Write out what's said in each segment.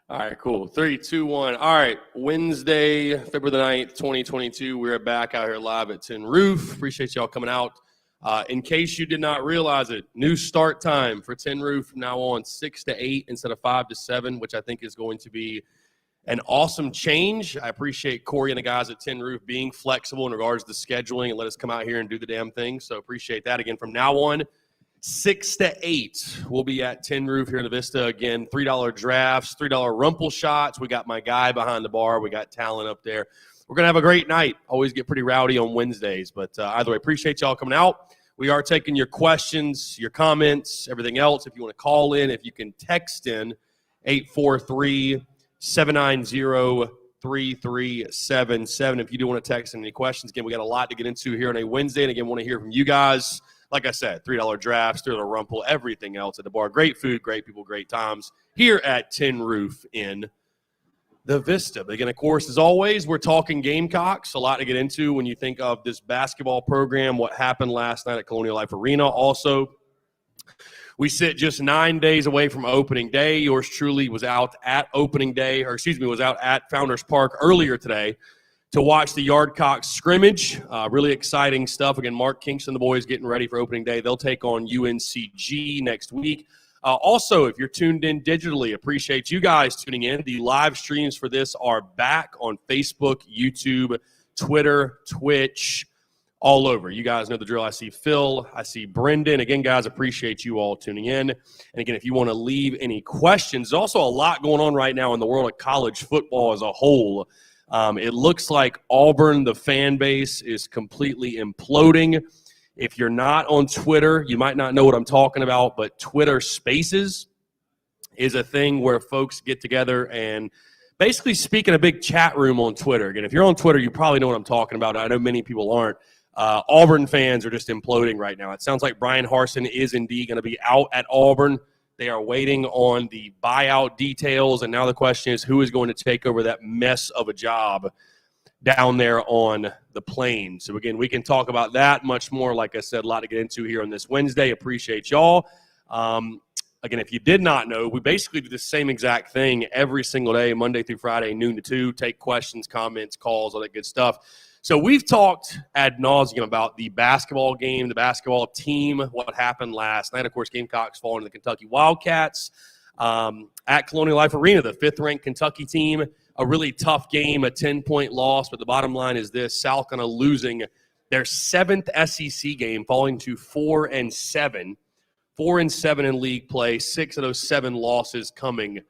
All right, cool. 3, 2, 1. All right, Wednesday, February the 9th, 2022. We're back out here live at Tin Roof. Appreciate y'all coming out. In case you did not realize it, new start time for Tin Roof from now on, 6 to 8 instead of 5 to 7, which I think is going to be an awesome change. I appreciate Corey and the guys at Tin Roof being flexible in regards to scheduling and let us come out here and do the damn thing. So appreciate that. Again, from now on, 6 to 8, we'll be at Tin Roof here in the Vista. Again, $3 drafts, $3 rumple shots. We got my guy behind the bar. We got talent up there. We're going to have a great night. Always get pretty rowdy on Wednesdays. But either way, appreciate y'all coming out. We are taking your questions, your comments, everything else. If you want to call in, if you can text in, 843-790-3377. If you do want to text in any questions, again, we got a lot to get into here on a Wednesday. And again, want to hear from you guys. Like I said, $3 drafts, $3 rumple, everything else at the bar. Great food, great people, great times here at Tin Roof in the Vista. But again, of course, as always, we're talking Gamecocks. A lot to get into when you think of this basketball program, what happened last night at Colonial Life Arena. Also, we sit just 9 days away from opening day. Yours truly was out at opening day, was out at Founders Park earlier today to watch the Yardcocks scrimmage. Really exciting stuff. Again, Mark Kingston, the boys getting ready for opening day. They'll take on UNCG next week. Also, if you're tuned in digitally, appreciate you guys tuning in. The live streams for this are back on Facebook, YouTube, Twitter, Twitch, all over. You guys know the drill. I see Phil. I see Brendan. Again, guys, appreciate you all tuning in. And again, if you want to leave any questions, there's also a lot going on right now in the world of college football as a whole. It looks like Auburn, the fan base, is completely imploding. If you're not on Twitter, you might not know what I'm talking about, but Twitter Spaces is a thing where folks get together and basically speak in a big chat room on Twitter. Again, if you're on Twitter, you probably know what I'm talking about. I know many people aren't. Auburn fans are just imploding right now. It sounds like Brian Harsin is indeed going to be out at Auburn. They are waiting on the buyout details, and now the question is who is going to take over that mess of a job down there on the Plains. So, again, we can talk about that much more. Like I said, a lot to get into here on this Wednesday. Appreciate y'all. Again, if you did not know, we basically do the same exact thing every single day, Monday through Friday, noon to 2, take questions, comments, calls, all that good stuff. So we've talked ad nauseum about the basketball game, the basketball team, what happened last night. Of course, Gamecocks falling to the Kentucky Wildcats at Colonial Life Arena, the 5th-ranked Kentucky team. A really tough game, a 10-point loss. But the bottom line is this, South Carolina losing their 7th SEC game, falling to 4-7. 4-7 in league play, 6 of those 7 losses coming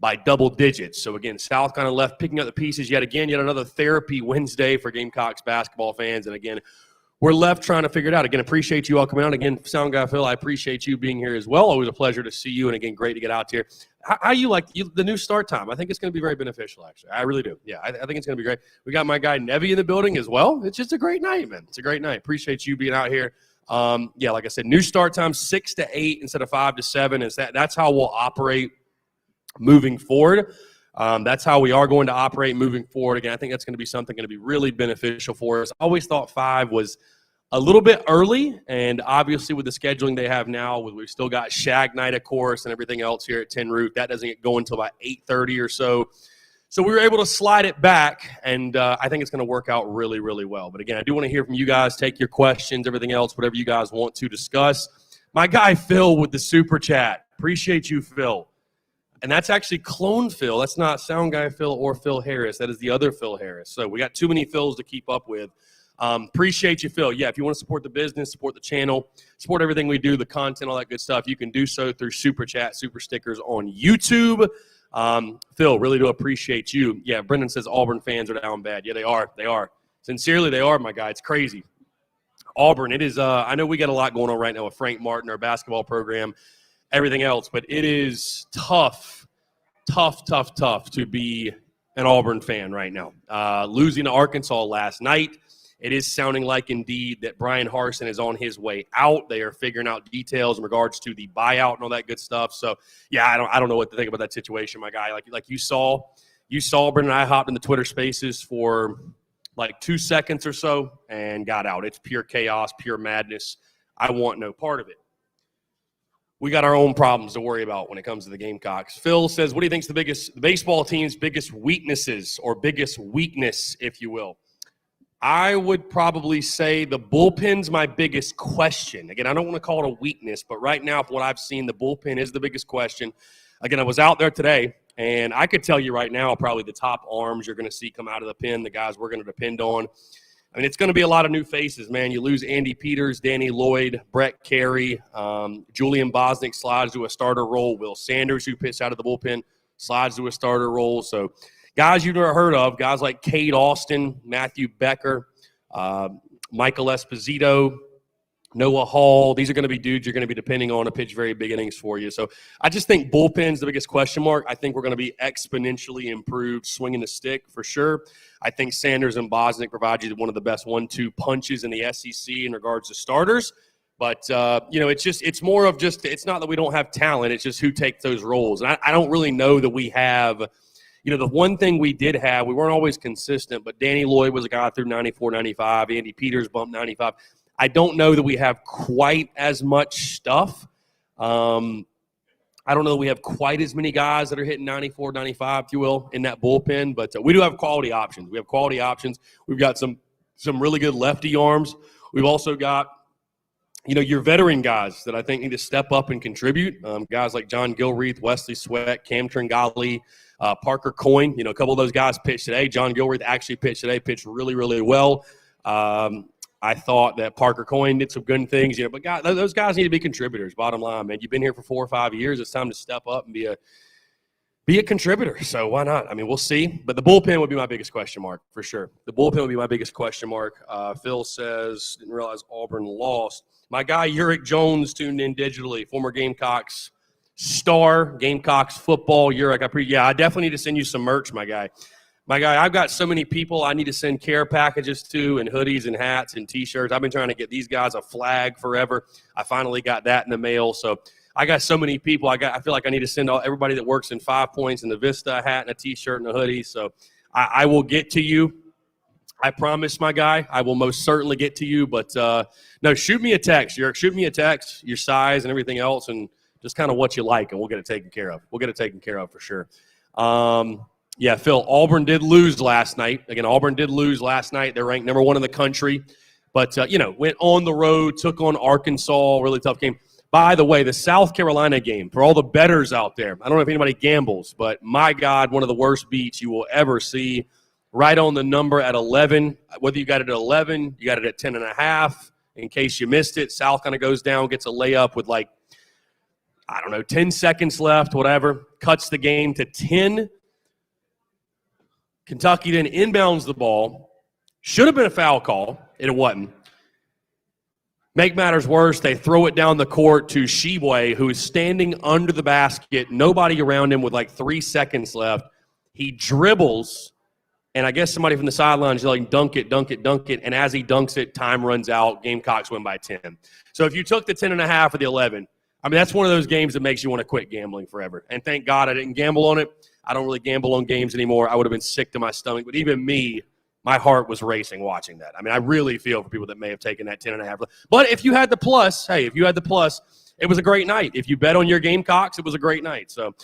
by double digits. So, again, South Carolina left picking up the pieces yet again. Yet another therapy Wednesday for Gamecocks basketball fans. And, again, we're left trying to figure it out. Again, appreciate you all coming out. Again, Sound Guy Phil, I appreciate you being here as well. Always a pleasure to see you. And, again, great to get out here. How you like the new start time? I think it's going to be very beneficial, actually. I really do. Yeah, I think it's going to be great. We got my guy Nevy in the building as well. It's just a great night, man. It's a great night. Appreciate you being out here. Yeah, like I said, new start time, 6 to 8 instead of 5 to 7. That's how we'll operate moving forward. That's how we are going to operate moving forward. Again, I think that's going to be something going to be really beneficial for us. I always thought 5 was a little bit early, and obviously with the scheduling they have now, we've still got Shag Night, of course, and everything else here at Tin Roof. That doesn't get going until about 8:30 or so. So we were able to slide it back, and I think it's going to work out really, really well. But, again, I do want to hear from you guys. Take your questions, everything else, whatever you guys want to discuss. My guy Phil with the Super Chat. Appreciate you, Phil. And that's actually Clone Phil. That's not Sound Guy Phil or Phil Harris. That is the other Phil Harris. So we got too many Phils to keep up with. Appreciate you, Phil. Yeah, if you want to support the business, support the channel, support everything we do, the content, all that good stuff, you can do so through Super Chat, Super Stickers on YouTube. Phil, really do appreciate you. Yeah, Brendan says Auburn fans are down bad. Yeah, they are. They are. Sincerely, they are, my guy. It's crazy. Auburn, it is I know we got a lot going on right now with Frank Martin, our basketball program, everything else, but it is tough to be an Auburn fan right now. Losing to Arkansas last night, it is sounding like indeed that Brian Harsin is on his way out. They are figuring out details in regards to the buyout and all that good stuff. So, yeah, I don't know what to think about that situation, my guy. Like you saw, Brendan and I hopped in the Twitter Spaces for like 2 seconds or so and got out. It's pure chaos, pure madness. I want no part of it. we got our own problems to worry about when it comes to the Gamecocks. Phil says, what do you think is the baseball team's biggest weaknesses or biggest weakness, if you will? I would probably say the bullpen's my biggest question. Again, I don't want to call it a weakness, but right now, from what I've seen, the bullpen is the biggest question. Again, I was out there today, and I could tell you right now probably the top arms you're going to see come out of the pen, the guys we're going to depend on. I mean, it's going to be a lot of new faces, man. You lose Andy Peters, Danny Lloyd, Brett Carey, Julian Bosnick slides to a starter role. Will Sanders, who pitched out of the bullpen, slides to a starter role. So guys you've never heard of, guys like Cade Austin, Matthew Becker, Michael Esposito, Noah Hall. These are going to be dudes you're going to be depending on to pitch very big innings for you. So I just think bullpen's the biggest question mark. I think we're going to be exponentially improved swinging the stick for sure. I think Sanders and Bosnick provide you one of the best 1-2 punches in the SEC in regards to starters. But, it's more of just – it's not that we don't have talent. It's just who takes those roles. And I don't really know that we have – the one thing we did have, we weren't always consistent, but Danny Lloyd was a guy through 94, 95. Andy Peters bumped 95. I don't know that we have quite as much stuff. I don't know that we have quite as many guys that are hitting 94, 95, if you will, in that bullpen. But we do have quality options. We have quality options. We've got some really good lefty arms. We've also got, your veteran guys that I think need to step up and contribute. Guys like John Gilreath, Wesley Sweat, Cam Tringali, Parker Coyne. A couple of those guys pitched today. John Gilreath actually pitched today, pitched really, really well. I thought that Parker Coyne did some good things, but those guys need to be contributors, bottom line, man. You've been here for 4 or 5 years. It's time to step up and be a contributor. So why not? I mean, we'll see. But the bullpen would be my biggest question mark for sure. The bullpen would be my biggest question mark. Phil says, didn't realize Auburn lost. My guy, Uric Jones, tuned in digitally, former Gamecocks star, Gamecocks football. Uric, I definitely need to send you some merch, my guy. My guy, I've got so many people I need to send care packages to and hoodies and hats and T-shirts. I've been trying to get these guys a flag forever. I finally got that in the mail. So I got so many people. I feel like I need to send everybody that works in 5 Points in the Vista a hat and a T-shirt and a hoodie. So I will get to you. I promise, my guy. I will most certainly get to you. But, no, shoot me a text, Yerk. Shoot me a text, your size and everything else, and just kind of what you like, and we'll get it taken care of. We'll get it taken care of for sure. Yeah, Phil, Auburn did lose last night. Again, Auburn did lose last night. They're ranked number 1 in the country. But, went on the road, took on Arkansas, really tough game. By the way, the South Carolina game, for all the bettors out there, I don't know if anybody gambles, but my God, one of the worst beats you will ever see. Right on the number at 11. Whether you got it at 11, you got it at 10.5. In case you missed it, South kind of goes down, gets a layup with 10 seconds left, whatever. Cuts the game to 10. Kentucky then inbounds the ball. Should have been a foul call. It wasn't. Make matters worse, they throw it down the court to Sheboy, who is standing under the basket, nobody around him with 3 seconds left. He dribbles, and I guess somebody from the sidelines is like, dunk it, dunk it, dunk it. And as he dunks it, time runs out. Gamecocks win by 10. So if you took the 10.5 or the 11, I mean, that's one of those games that makes you want to quit gambling forever. And thank God I didn't gamble on it. I don't really gamble on games anymore. I would have been sick to my stomach. But even me, my heart was racing watching that. I mean, I really feel for people that may have taken that 10.5. But if you had the plus, it was a great night. If you bet on your Gamecocks, it was a great night. So,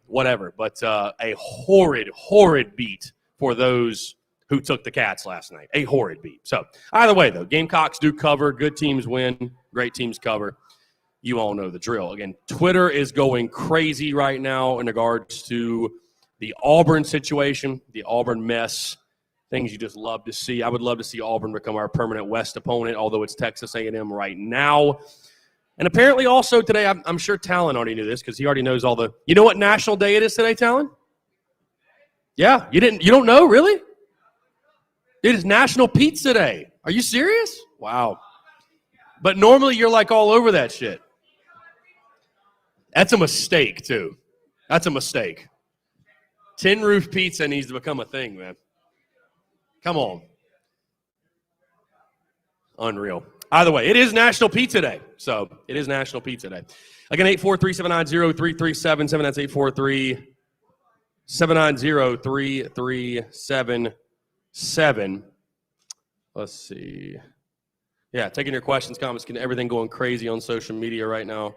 whatever. But a horrid, horrid beat for those who took the Cats last night. A horrid beat. So, either way, though, Gamecocks do cover. Good teams win. Great teams cover. You all know the drill. Again, Twitter is going crazy right now in regards to the Auburn situation, the Auburn mess, things you just love to see. I would love to see Auburn become our permanent West opponent, although it's Texas A&M right now. And apparently also today, I'm sure Talon already knew this because he already knows all the – you know what national day it is today, Talon? Yeah, you don't know, really? It is National Pizza Day. Are you serious? Wow. But normally you're all over that shit. That's a mistake, too. That's a mistake. Tin Roof Pizza needs to become a thing, man. Come on. Unreal. Either way, it is National Pizza Day. So, it is National Pizza Day. Again, 843-790-3377. That's 843-790-3377. Let's see. Yeah, taking your questions, comments, everything going crazy on social media right now.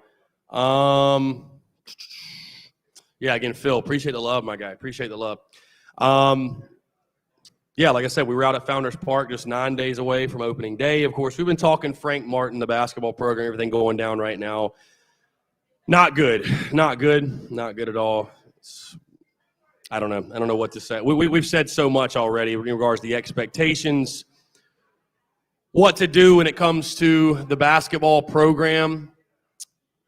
Yeah, again, Phil, appreciate the love, my guy. Appreciate the love. Yeah, like I said, we were out at Founders Park just 9 days away from opening day. Of course, we've been talking Frank Martin, the basketball program, everything going down right now. Not good. Not good. Not good at all. I don't know. I don't know what to say. We've said so much already in regards to the expectations, what to do when it comes to the basketball program,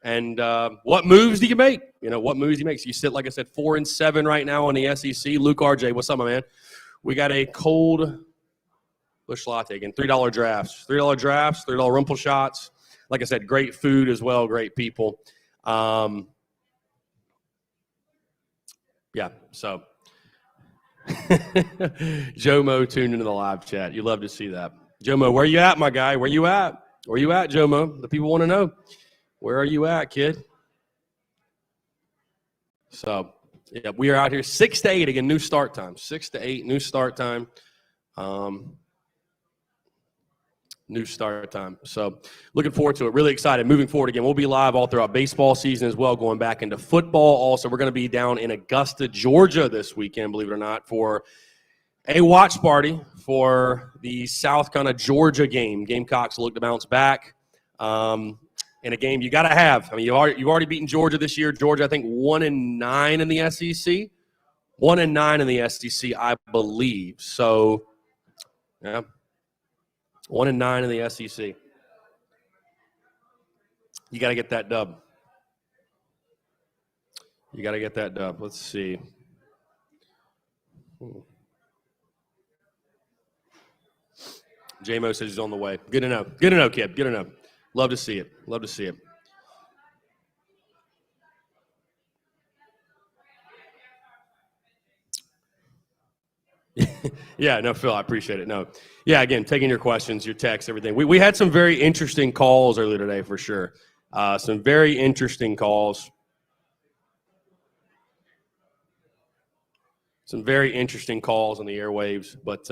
and what moves do you make? What moves do you make? So you sit, like I said, 4-7 right now in the SEC. Luke RJ, what's up, my man? We got a cold bush latte again. $3 drafts. $3 rumple shots. Like I said, great food as well, great people. Yeah, so Joe Mo tuned into the live chat. You love to see that. Joe Mo, where you at, my guy? Where you at? Where you at, Joe Mo? The people want to know. Where are you at, kid? So, yeah, we are out here 6 to 8 again. New start time. 6 to 8, new start time. New start time. So, looking forward to it. Really excited. Moving forward again, we'll be live all throughout baseball season as well, going back into football. Also, we're going to be down in Augusta, Georgia this weekend, believe it or not, for a watch party for the South Carolina Georgia game. Gamecocks look to bounce back. In a game you got to have. I mean, you've already beaten Georgia this year. Georgia, I think, 1-9 in the SEC. 1-9 in the SEC, I believe. So, yeah, 1-9 in the SEC. You got to get that dub. You got to get that dub. Let's see. J-Mo says he's on the way. Good to know. Good to know, kid. Good to know. Love to see it. Love to see it. Yeah, no, Phil, I appreciate it. No. Yeah, again, taking your questions, your texts, everything. We had some very interesting calls earlier today for sure. Some very interesting calls. Some very interesting calls on the airwaves. But,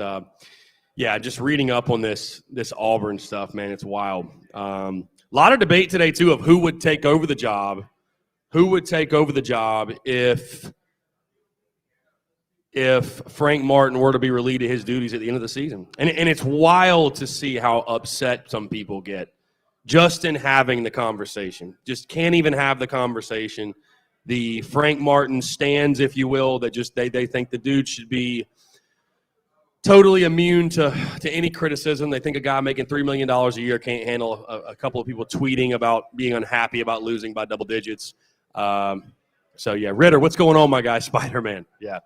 yeah, just reading up on this Auburn stuff, man, it's wild. A lot of debate today, too, of who would take over the job. Who would take over the job if Frank Martin were to be relieved of his duties at the end of the season. And it's wild to see how upset some people get just in having the conversation. Just can't even have the conversation. The Frank Martin stands, if you will, that just they think the dude should be totally immune to any criticism. They think a guy making $3 million a year can't handle a couple of people tweeting about being unhappy about losing by double digits. So, yeah, Ritter, what's going on, my guy? Spider-Man, yeah.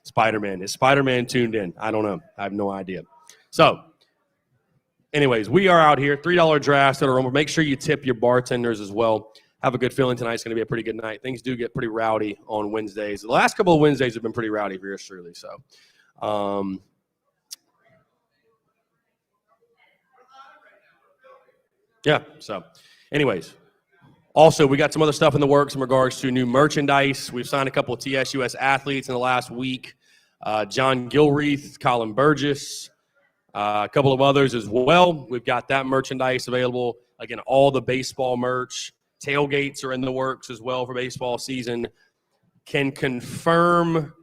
Spider-Man. Is Spider-Man tuned in? I don't know. I have no idea. So, anyways, we are out here. $3 drafts at a rumble. Make sure you tip your bartenders as well. Have a good feeling tonight's going to be a pretty good night. Things do get pretty rowdy on Wednesdays. The last couple of Wednesdays have been pretty rowdy for yours truly. So, yeah. So, anyways. Also, we got some other stuff in the works in regards to new merchandise. We've signed a couple of TSUS athletes in the last week. John Gilreath, Colin Burgess, a couple of others as well. We've got that merchandise available. Again, all the baseball merch. Tailgates are in the works as well for baseball season. Can confirm,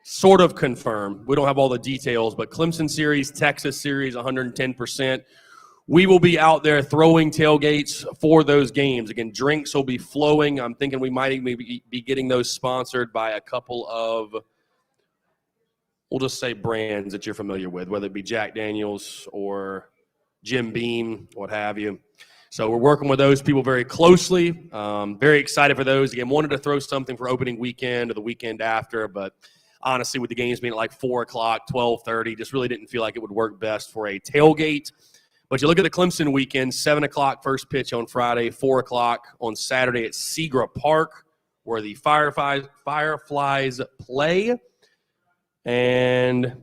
sort of confirm. We don't have all the details, but Clemson series, Texas series, 110%. We will be out there throwing tailgates for those games. Again, drinks will be flowing. I'm thinking we might even be getting those sponsored by a couple of, we'll just say brands that you're familiar with, whether it be Jack Daniels or Jim Beam, what have you. So we're working with those people very closely. Very excited for those. Again, wanted to throw something for opening weekend or the weekend after, but honestly, with the games being at like 4 o'clock, 12:30, just really didn't feel like it would work best for a tailgate. But you look at the Clemson weekend, 7 o'clock first pitch on Friday, 4 o'clock on Saturday at Segra Park, where the Fireflies play. And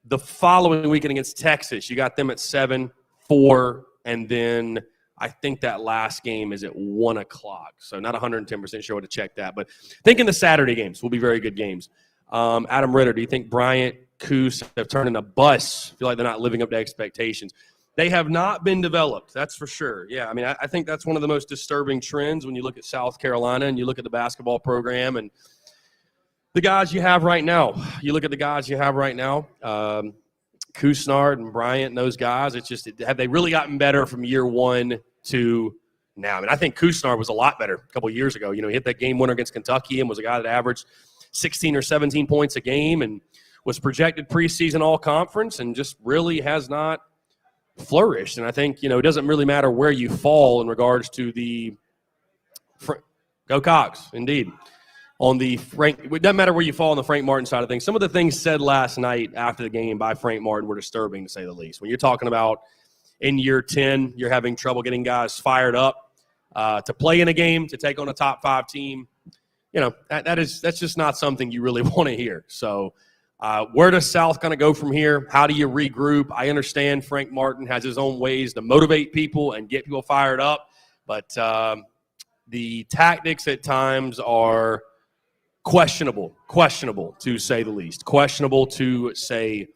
the following weekend against Texas, you got them at 7, 4, and then I think that last game is at 1 o'clock. So not 110% sure to check that. But thinking the Saturday games will be very good games. Adam Ritter, do you think Bryant, Coos have turned into bus? Feel like they're not living up to expectations. They have not been developed, that's for sure. Yeah, I mean, I think that's one of the most disturbing trends when you look at South Carolina and you look at the basketball program and the guys you have right now. You look at the guys you have right now, Couisnard and Bryant and those guys. It's just, have they really gotten better from year one to now? I mean, I think Couisnard was a lot better a couple of years ago. You know, he hit that game winner against Kentucky and was a guy that averaged 16 or 17 points a game and was projected preseason all-conference and just really has not flourished. And I think, you know, it doesn't really matter where you fall in regards to the go Cox, indeed. On the Frank, it doesn't matter where you fall on the Frank Martin side of things. Some of the things said last night after the game by Frank Martin were disturbing, to say the least. When you're talking about in year 10, you're having trouble getting guys fired up to play in a game, to take on a top 5 team. You know, that's just not something you really want to hear. So where does South kind of go from here? How do you regroup? I understand Frank Martin has his own ways to motivate people and get people fired up, but the tactics at times are questionable to say the least. Questionable to say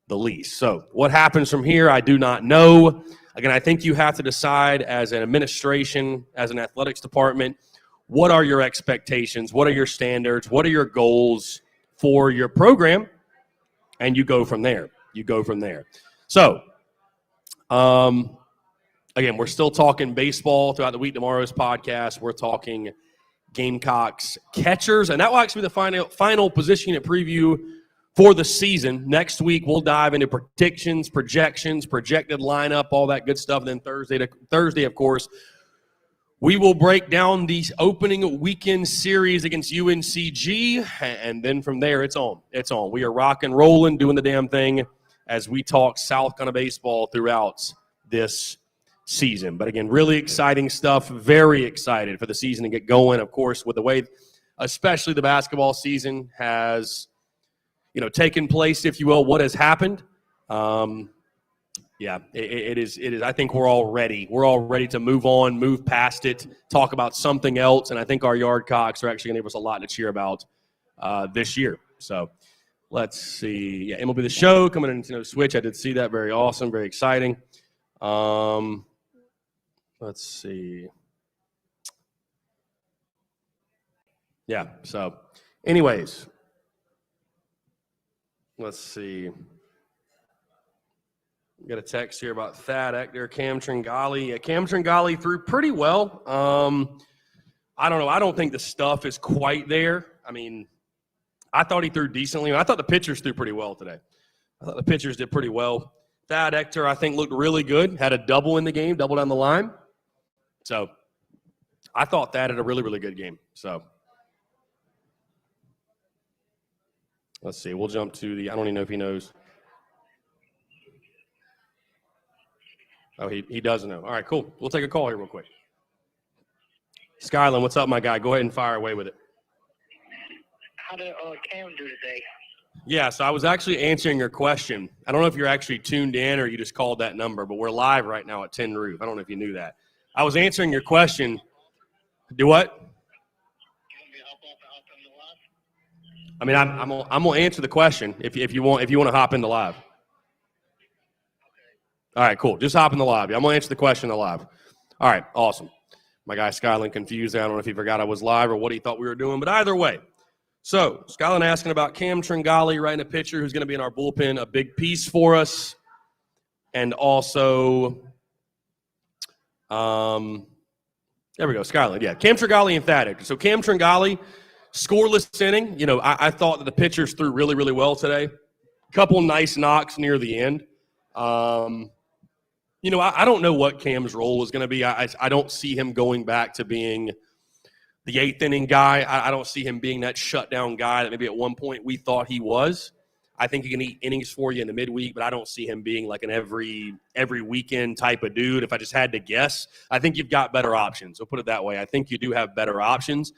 the least. So what happens from here, I do not know. Again, I think you have to decide as an administration, as an athletics department, what are your expectations? What are your standards? What are your goals for your program? And you go from there. So, again, we're still talking baseball throughout the week. Tomorrow's podcast, we're talking Gamecocks catchers, and that will actually be the final position unit preview for the season. Next week, we'll dive into predictions, projections, projected lineup, all that good stuff. And then Thursday, of course, we will break down the opening weekend series against UNCG, and then from there, it's on. We are rock and rolling, doing the damn thing as we talk South Carolina baseball throughout this season. But again, really exciting stuff. Very excited for the season to get going. Of course, with the way, especially the basketball season has, taken place, if you will, what has happened. It is. I think we're all ready. We're all ready to move on, move past it, talk about something else. And I think our Yardcocks are actually going to give us a lot to cheer about this year. So let's see. Yeah, MLB The Show coming into Switch. I did see that. Very awesome. Very exciting. Let's see. Yeah, so anyways, let's see. We got a text here about Thad Ector, Cam Tringali. Yeah, Cam Tringali threw pretty well. I don't know. I don't think the stuff is quite there. I mean, I thought he threw decently. I thought the pitchers threw pretty well today. I thought the pitchers did pretty well. Thad Ector, I think, looked really good. Had a double in the game, double down the line. So I thought Thad had a really, really good game. So let's see. We'll jump to I don't even know if he knows. Oh, he does know. All right, cool. We'll take a call here real quick. Skyland, what's up, my guy? Go ahead and fire away with it. How did Cam do today? Yeah, so I was actually answering your question. I don't know if you're actually tuned in or you just called that number, but we're live right now at 10 Roof. I don't know if you knew that. I was answering your question. Do what? I mean, I'm gonna answer the question if you want to hop in the live. All right, cool. Just hop in the live. I'm gonna answer the question in the live. All right, awesome. My guy Skyland confused. I don't know if he forgot I was live or what he thought we were doing, but either way. So Skyland asking about Cam Tringali, right, a pitcher who's going to be in our bullpen, a big piece for us, and also. There we go, Skyland. Yeah, Cam Tringali and Thad Ector. So Cam Tringali, scoreless inning. I thought that the pitchers threw really, really well today. Couple nice knocks near the end. I don't know what Cam's role is going to be. I don't see him going back to being the eighth inning guy. I don't see him being that shutdown guy that maybe at one point we thought he was. I think he can eat innings for you in the midweek, but I don't see him being like an every weekend type of dude. If I just had to guess, I think you've got better options. We'll put it that way. I think you do have better options.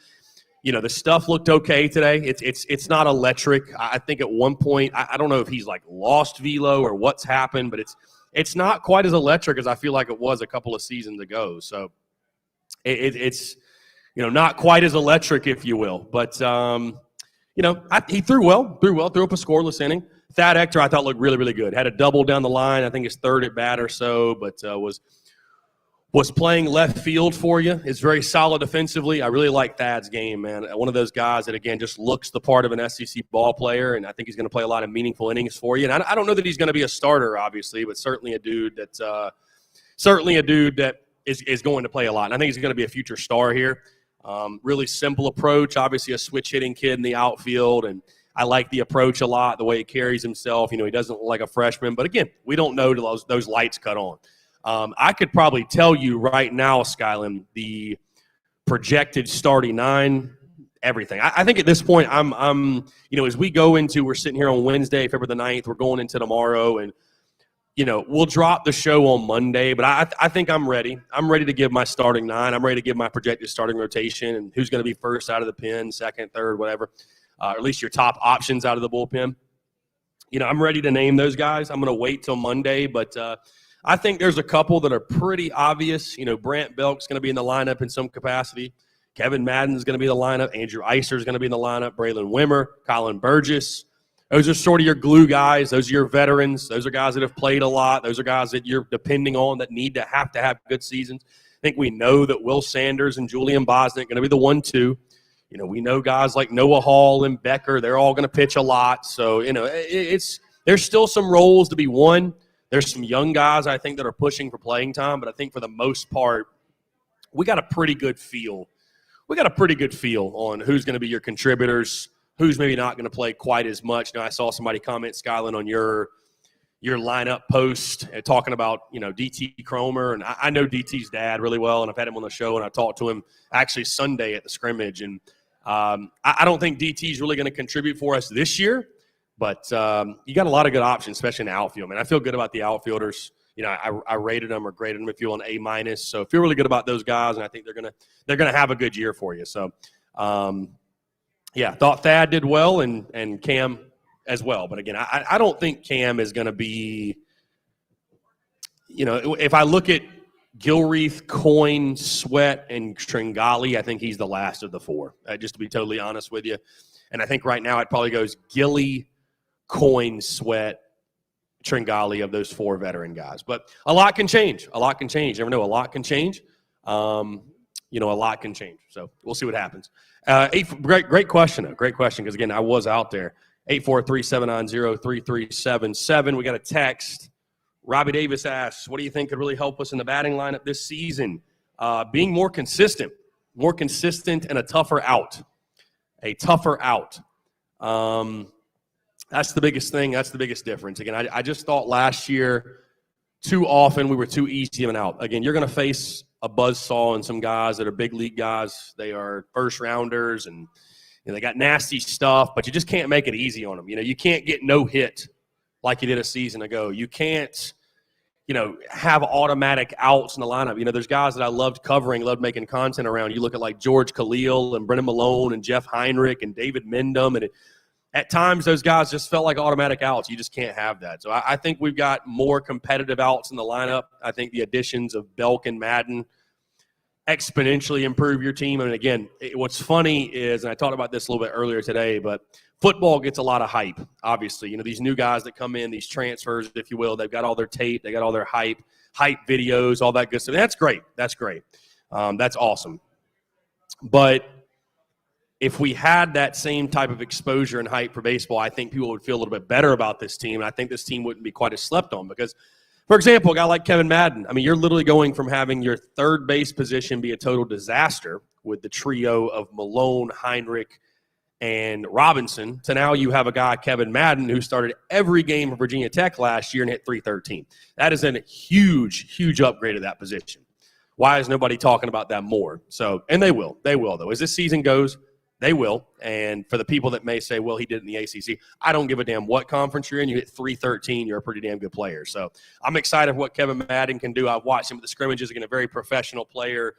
The stuff looked okay today. It's not electric. I think at one point, I don't know if he's like lost velo or what's happened, but it's not quite as electric as I feel like it was a couple of seasons ago. So it's not quite as electric, if you will, but. He threw well, threw up a scoreless inning. Thad Hector, I thought looked really, really good. Had a double down the line. I think his third at bat or so, but was playing left field for you. Is very solid defensively. I really like Thad's game, man. One of those guys that, again, just looks the part of an SEC ball player, and I think he's going to play a lot of meaningful innings for you. And I don't know that he's going to be a starter, obviously, but certainly a dude that is going to play a lot. And I think he's going to be a future star here. Really simple approach. Obviously, a switch-hitting kid in the outfield, and I like the approach a lot, the way he carries himself. He doesn't look like a freshman. But, again, we don't know till those lights cut on. I could probably tell you right now, Skyland, the projected starting nine, everything. I think at this point, as we go into, we're sitting here on Wednesday, February the 9th, we're going into tomorrow, and, we'll drop the show on Monday, but I think I'm ready. I'm ready to give my starting nine. I'm ready to give my projected starting rotation and who's going to be first out of the pen, second, third, whatever, or at least your top options out of the bullpen. I'm ready to name those guys. I'm going to wait till Monday, but I think there's a couple that are pretty obvious. Brant Belk's going to be in the lineup in some capacity. Kevin Madden's going to be in the lineup. Andrew Iser's going to be in the lineup. Braylon Wimmer, Colin Burgess. Those are sort of your glue guys. Those are your veterans. Those are guys that have played a lot. Those are guys that you're depending on that need to have good seasons. I think we know that Will Sanders and Julian Bosnick are going to be the 1-2. We know guys like Noah Hall and Becker. They're all going to pitch a lot. So, there's still some roles to be won. There's some young guys, I think, that are pushing for playing time, but I think for the most part, we got a pretty good feel. We got a pretty good feel on who's going to be your contributors, who's maybe not going to play quite as much. I saw somebody comment, Skyland, on your lineup post talking about, DT Cromer, and I know DT's dad really well, and I've had him on the show, and I talked to him actually Sunday at the scrimmage, and I don't think DT's really going to contribute for us this year. But you got a lot of good options, especially in the outfield, man. I feel good about the outfielders. I rated them or graded them if you want an A-. So I feel really good about those guys, and I think they're gonna have a good year for you. So, thought Thad did well and Cam as well. But again, I don't think Cam is going to be. If I look at Gilreath, Coyne, Sweat, and Tringali, I think he's the last of the four. Just to be totally honest with you, and I think right now it probably goes Gilly, Coyne, Sweat, Tringali of those four veteran guys. But a lot can change. A lot can change. You never know. A lot can change. A lot can change. So we'll see what happens. Great question, though. Great question because, again, I was out there. 843-790-3377. We got a text. Robbie Davis asks, what do you think could really help us in the batting lineup this season? Being more consistent and a tougher out. A tougher out. That's the biggest thing. That's the biggest difference. Again, I just thought last year too often we were too easy and out. Again, you're going to face a buzzsaw and some guys that are big league guys. They are first rounders and they got nasty stuff, but you just can't make it easy on them. You can't get no hit like you did a season ago. You can't, have automatic outs in the lineup. There's guys that I loved covering, loved making content around. You look at like George Khalil and Brennan Malone and Jeff Heinrich and David Mendham, and at times those guys just felt like automatic outs. You just can't have that. So I think we've got more competitive outs in the lineup. I think the additions of Belk and Madden exponentially improve your team. And again, what's funny is, and I talked about this a little bit earlier today, but football gets a lot of hype, obviously. These new guys that come in, these transfers, if you will, they've got all their tape, they got all their hype videos, all that good stuff. That's great. That's great. That's awesome. But if we had that same type of exposure and hype for baseball, I think people would feel a little bit better about this team, and I think this team wouldn't be quite as slept on because, for example, a guy like Kevin Madden, you're literally going from having your third base position be a total disaster with the trio of Malone, Heinrich, and Robinson to now you have a guy, Kevin Madden, who started every game for Virginia Tech last year and hit .313. That is a huge, huge upgrade of that position. Why is nobody talking about that more? So, and they will, though. As this season goes, they will. And for the people that may say, well, he did it in the ACC, I don't give a damn what conference you're in. You hit .313, you're a pretty damn good player. So I'm excited for what Kevin Madden can do. I've watched him at the scrimmages. Again, a very professional player.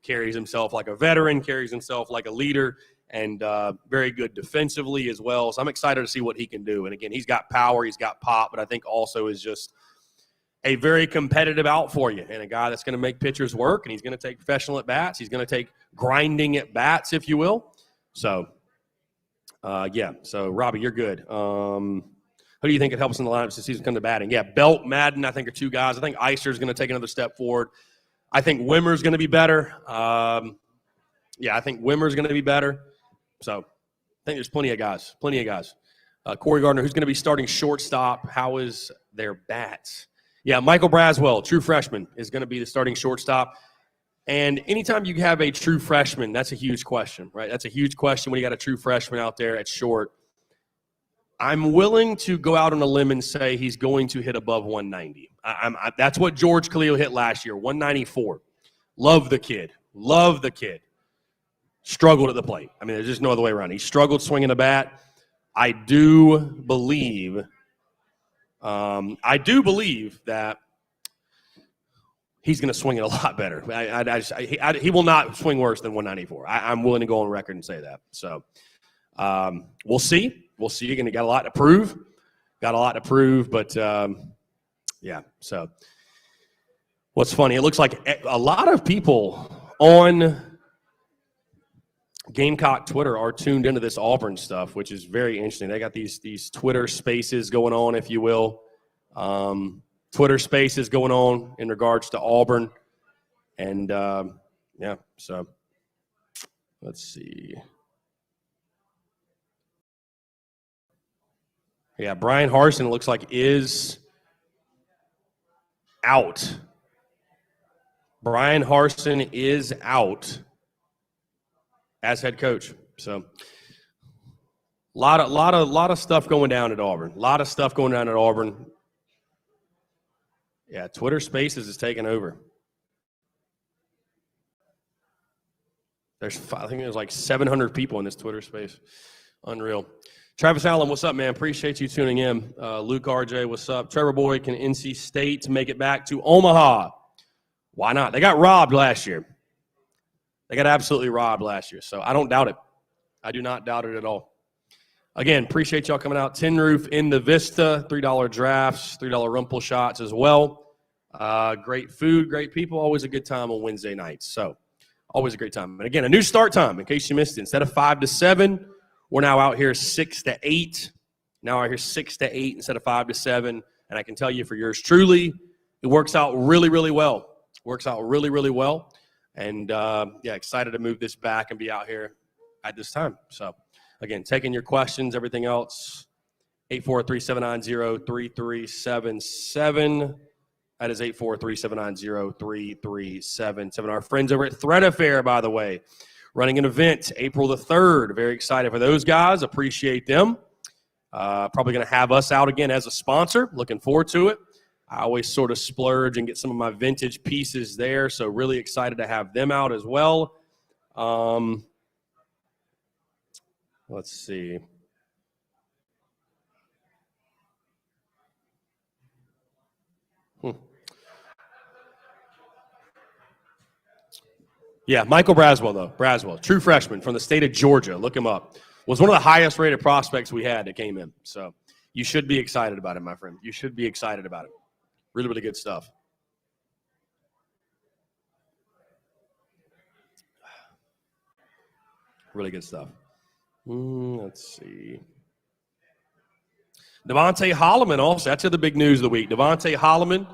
Carries himself like a veteran, carries himself like a leader, and very good defensively as well. So I'm excited to see what he can do. And, again, he's got power, he's got pop, but I think also is just a very competitive out for you and a guy that's going to make pitchers work, and he's going to take professional at-bats. He's going to take grinding at-bats, if you will. So Yeah, so Robbie, you're good. Who do you think it helps in the lineup as the season comes to batting? Yeah, Belt, Madden, I think are two guys. I think Iser's going to take another step forward. I think Wimmer's going to be better. I think Wimmer's going to be better. So I think there's plenty of guys. Corey Gardner, who's going to be starting shortstop? How is their bats? Yeah, Michael Braswell, true freshman, is going to be the starting shortstop. And anytime you have a true freshman, that's a huge question, right? That's a huge question when you got a true freshman out there at short. I'm willing to go out on a limb and say he's going to hit above 190. That's what George Khalil hit last year, 194. Love the kid. Struggled at the plate. I mean, there's just no other way around. He struggled swinging a bat. I do believe that he's going to swing it a lot better. He will not swing worse than 194. I'm willing to go on record and say that. So we'll see. You're going to got a lot to prove. But So what's funny? It looks like a lot of people on Gamecock Twitter are tuned into this Auburn stuff, which is very interesting. They got these Twitter spaces going on, if you will. Twitter spaces going on in regards to Auburn. And, so let's see. Yeah, Brian Harsin looks like is out. Brian Harsin is out as head coach. So lot of stuff going down at Auburn. Yeah, Twitter Spaces is taking over. I think there's like 700 people in this Twitter space. Unreal. Travis Allen, what's up, man? Appreciate you tuning in. Luke RJ, what's up? Trevor Boyd, can NC State make it back to Omaha? Why not? They got robbed last year. They got absolutely robbed last year, so I don't doubt it. I do not doubt it at all. Again, appreciate y'all coming out. Tin Roof in the Vista, $3 drafts, $3 rumple shots as well. Great food, great people, always a good time on Wednesday nights. So always a great time. And again, a new start time, in case you missed it. Instead of 5 to 7, we're now out here 6 to 8. Now out here 6 to 8 instead of 5 to 7. And I can tell you for yours truly, it works out really, really well. And, excited to move this back and be out here at this time. So, again, taking your questions, everything else, 843-790-3377. That is 843-790-3377. Our friends over at Thread Affair, by the way, running an event April the 3rd. Very excited for those guys. Appreciate them. Probably going to have us out again as a sponsor. Looking forward to it. I always sort of splurge and get some of my vintage pieces there, so really excited to have them out as well. Let's see. Yeah, Michael Braswell, though. True freshman from the state of Georgia. Look him up. Was one of the highest rated prospects we had that came in. So you should be excited about it, my friend. You should be excited about it. Really, really good stuff. Really good stuff. Let's see. Devontae Holloman also. That's the big news of the week. Devontae Holloman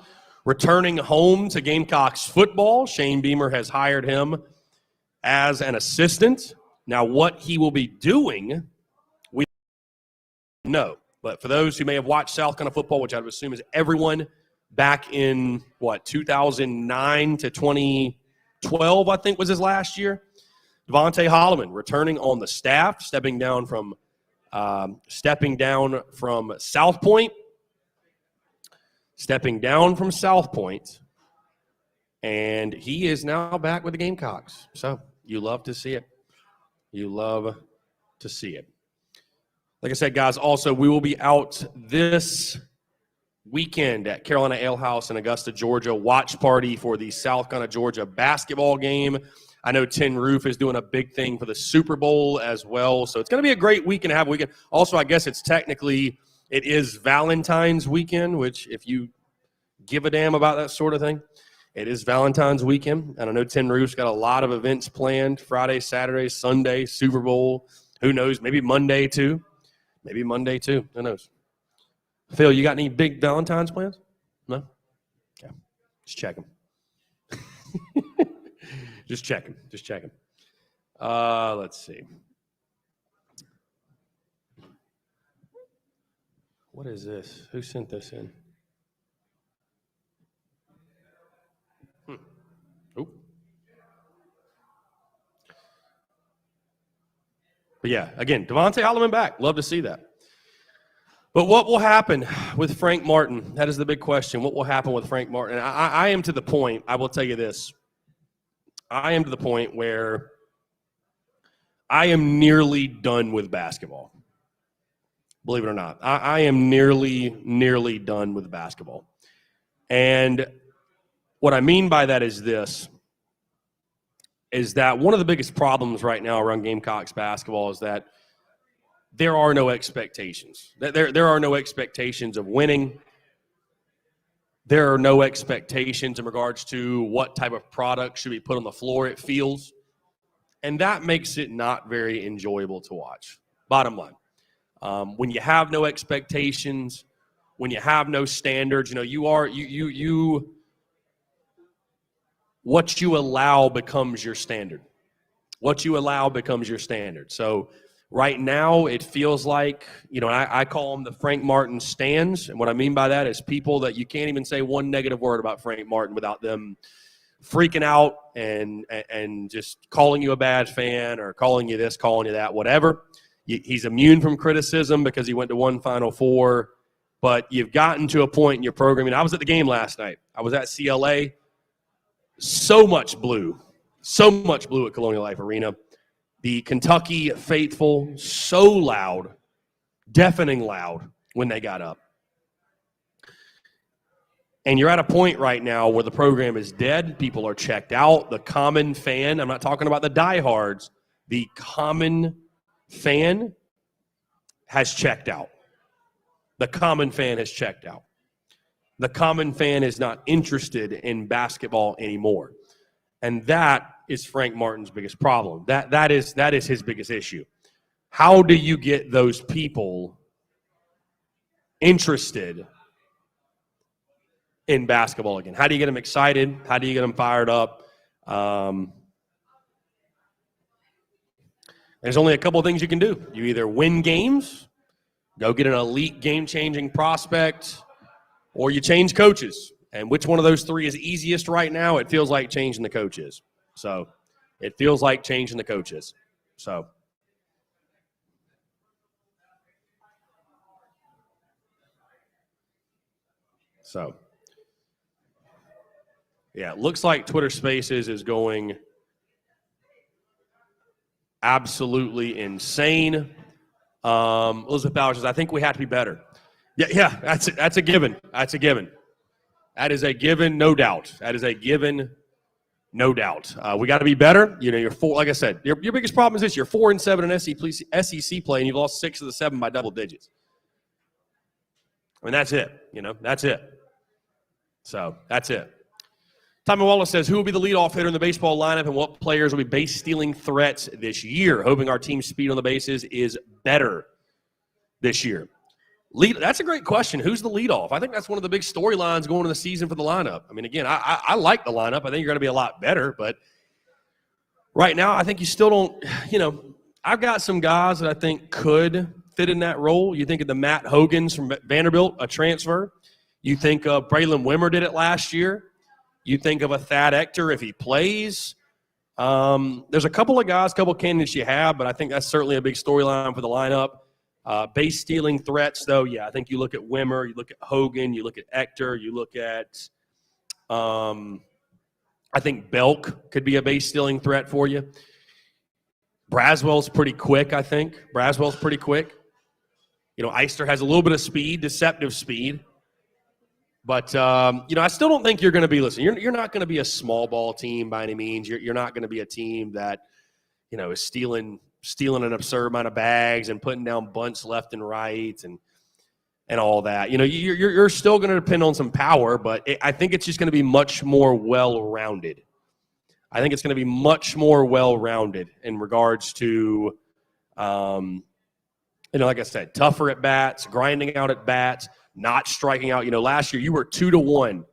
returning home to Gamecocks football. Shane Beamer has hired him as an assistant. Now, what he will be doing, we don't know. But for those who may have watched South Carolina football, which I would assume is everyone back in, 2009 to 2012, I think was his last year. Devontae Holloman returning on the staff, stepping down from South Point. And he is now back with the Gamecocks. So you love to see it. Like I said, guys, also we will be out this weekend at Carolina Ale House in Augusta, Georgia. Watch party for the South Carolina, Georgia basketball game. I know Tin Roof is doing a big thing for the Super Bowl as well. So it's going to be a great weekend to have a weekend. Also, I guess it is Valentine's weekend, which if you give a damn about that sort of thing, it is Valentine's weekend. And I know Tin Roof's got a lot of events planned, Friday, Saturday, Sunday, Super Bowl, Who knows? Maybe Monday too. Maybe Monday too. Who knows? Phil, you got any big Valentine's plans? No? Okay. Just checking. Just checking. Just checking. Let's see. What is this? Who sent this in? Oop. But yeah, again, Devontae Holloman back. Love to see that. But what will happen with Frank Martin? That is the big question. What will happen with Frank Martin? I am to the point, I will tell you this. I am to the point where I am nearly done with basketball. Believe it or not. I am nearly done with basketball. And what I mean by that is this, is that one of the biggest problems right now around Gamecocks basketball is that there are no expectations. There are no expectations of winning. There are no expectations in regards to what type of product should be put on the floor, it feels. And that makes it not very enjoyable to watch. Bottom line. When you have no expectations, when you have no standards, what you allow becomes your standard. What you allow becomes your standard. So right now it feels like, I call them the Frank Martin stands. And what I mean by that is people that you can't even say one negative word about Frank Martin without them freaking out and just calling you a bad fan or calling you this, calling you that, whatever. He's immune from criticism because he went to one Final Four. But you've gotten to a point in your programming. I was at the game last night. I was at CLA. So much blue at Colonial Life Arena. The Kentucky faithful, so loud, deafening loud when they got up. And you're at a point right now where the program is dead. People are checked out. The common fan, I'm not talking about the diehards, the common fan has checked out. The common fan has checked out. The common fan is not interested in basketball anymore. And that is Frank Martin's biggest problem. That is his biggest issue. How do you get those people interested in basketball again? How do you get them excited? How do you get them fired up? There's only a couple of things you can do. You either win games, go get an elite game-changing prospect, or you change coaches. And which one of those three is easiest right now? It feels like changing the coaches. So it feels like changing the coaches. So yeah, it looks like Twitter Spaces is going absolutely insane. Elizabeth Bowers says, I think we have to be better. Yeah, that's a given. That's a given. That is a given, no doubt. That is a given, no doubt. We got to be better. You're four. Like I said, your biggest problem is this: you're 4-7 in SEC play, and you've lost 6 of the 7 by double digits. I mean, that's it. That's it. So that's it. Tommy Wallace says, who will be the leadoff hitter in the baseball lineup, and what players will be base-stealing threats this year? Hoping our team's speed on the bases is better this year. That's a great question. Who's the leadoff? I think that's one of the big storylines going into the season for the lineup. I mean, again, I like the lineup. I think you're going to be a lot better. But right now, I think you still don't, I've got some guys that I think could fit in that role. You think of the Matt Hogans from Vanderbilt, a transfer. You think of Braylon Wimmer did it last year. You think of a Thad Ector if he plays. There's a couple of guys, couple of candidates you have, but I think that's certainly a big storyline for the lineup. Base stealing threats, though, yeah, I think you look at Wimmer, you look at Hogan, you look at Ector, you look at I think Belk could be a base stealing threat for you. Braswell's pretty quick, I think. Braswell's pretty quick. Eister has a little bit of speed, deceptive speed. But, I still don't think you're going to be, listen, you're not going to be a small ball team by any means. You're not going to be a team that, is stealing an absurd amount of bags and putting down bunts left and right and all that. You're still going to depend on some power, but I think it's just going to be much more well-rounded. I think it's going to be much more well-rounded in regards to Like I said, tougher at bats, grinding out at bats, not striking out. Last year you were 2-1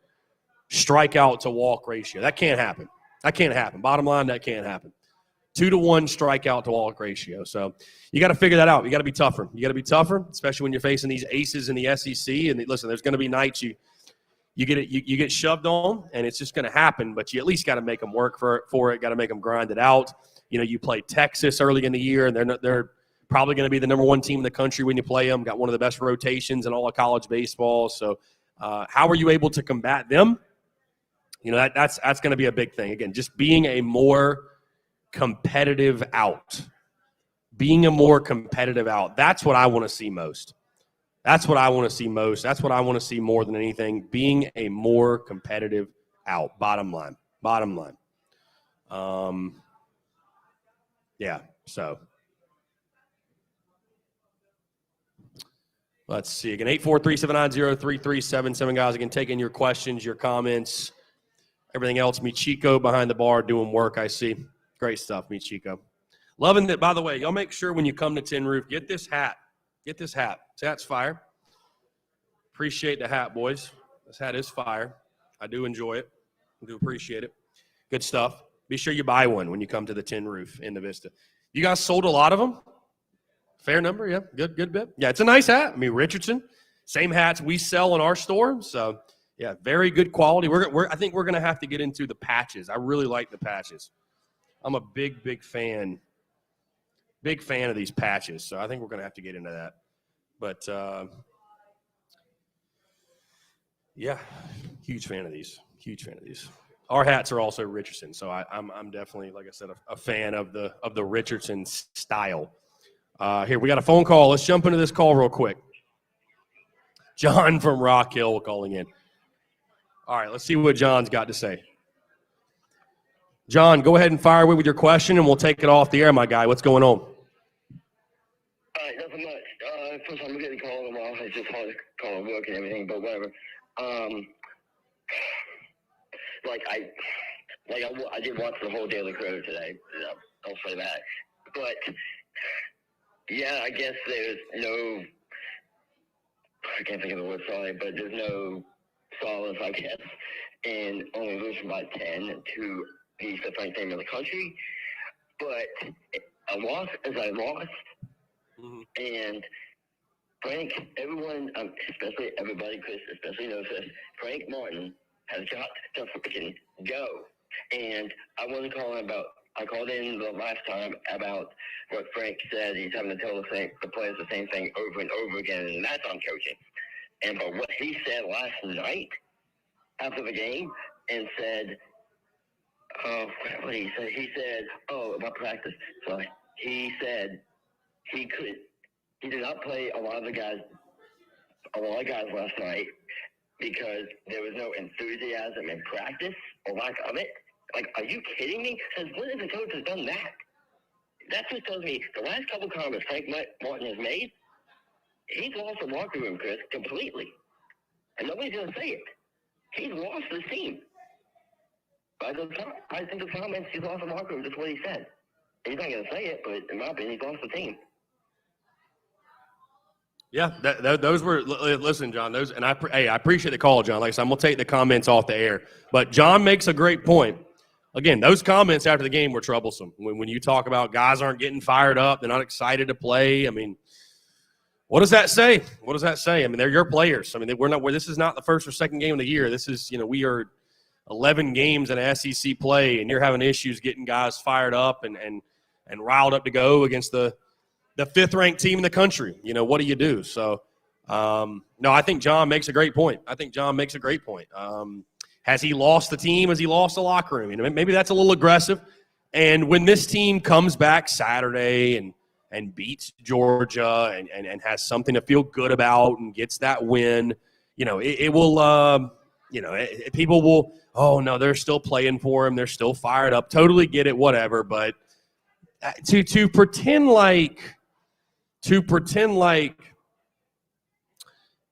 strikeout to walk ratio. That can't happen. Bottom line, that can't happen. 2-1 strikeout to walk ratio. So you got to figure that out. You got to be tougher. Especially when you're facing these aces in the SEC. And listen, there's going to be nights you get shoved on, and it's just going to happen. But you at least got to make them work for it. Got to make them grind it out. You play Texas early in the year, and they're probably going to be the number one team in the country when you play them. Got one of the best rotations in all of college baseball. So how are you able to combat them? That's going to be a big thing. Again, just being a more competitive out. That's what I want to see most. That's what I want to see more than anything. Being a more competitive out. Bottom line. Yeah. So let's see. Again, 843-790-3377, guys. Again, take in your questions, your comments, everything else. Michiko behind the bar doing work, I see. Great stuff, Michiko. Loving that, by the way. Y'all make sure when you come to Tin Roof, get this hat. This hat's fire. Appreciate the hat, boys. This hat is fire. I do enjoy it. I do appreciate it. Good stuff. Be sure you buy one when you come to the Tin Roof in the Vista. You guys sold a lot of them? Fair number, yeah. Good bit. Yeah, it's a nice hat. Richardson, same hats we sell in our store. So, yeah, very good quality. I think we're going to have to get into the patches. I really like the patches. I'm a big fan of these patches. So I think we're going to have to get into that. But, yeah, huge fan of these. Our hats are also Richardson. So I'm definitely, like I said, a fan of the Richardson style. Here, we got a phone call. Let's jump into this call real quick. John from Rock Hill calling in. All right, let's see what John's got to say. John, go ahead and fire away with your question, and we'll take it off the air, my guy. What's going on? All right, nothing much. First time I'm getting called in a while. It's just hard to call work and everything, but whatever. I did watch the whole Daily Crow today. I'll say that. But yeah, I guess there's no. I can't think of the word sorry, but there's no solace, I guess, in only losing by 10 to the fifth ranked team in the country. But a loss is a loss, and Frank, everyone, especially everybody, Chris especially knows this. Frank Martin has got to freaking go. And I want to call in about. I called in the last time about what Frank said. He's having to tell the players the same thing over and over again, and that's on coaching. And but what he said last night after the game and said, what did he say? He said, about practice. So he said he did not play a lot of guys last night because there was no enthusiasm in practice or lack of it. Like, are you kidding me? Since when has the coach has done that? That just tells me the last couple comments Frank Martin has made, he's lost the locker room, Chris, completely. And nobody's going to say it. He's lost the team. I think the comments, he's lost the locker room, just what he said. And he's not going to say it, but in my opinion, he's lost the team. Yeah, those were – listen, John, those – and I appreciate the call, John. Like I said, I'm going to take the comments off the air. But John makes a great point. Again, those comments after the game were troublesome. When you talk about guys aren't getting fired up, they're not excited to play. I mean, what does that say? I mean, they're your players. I mean, this is not the first or second game of the year. This is, we are 11 games in SEC play, and you're having issues getting guys fired up and riled up to go against the fifth-ranked team in the country. What do you do? So, no, I think John makes a great point. Has he lost the team? Has he lost the locker room? Maybe that's a little aggressive. And when this team comes back Saturday and beats Georgia and has something to feel good about and gets that win, it will people will, oh, no, they're still playing for him. They're still fired up. Totally get it, whatever. But to pretend like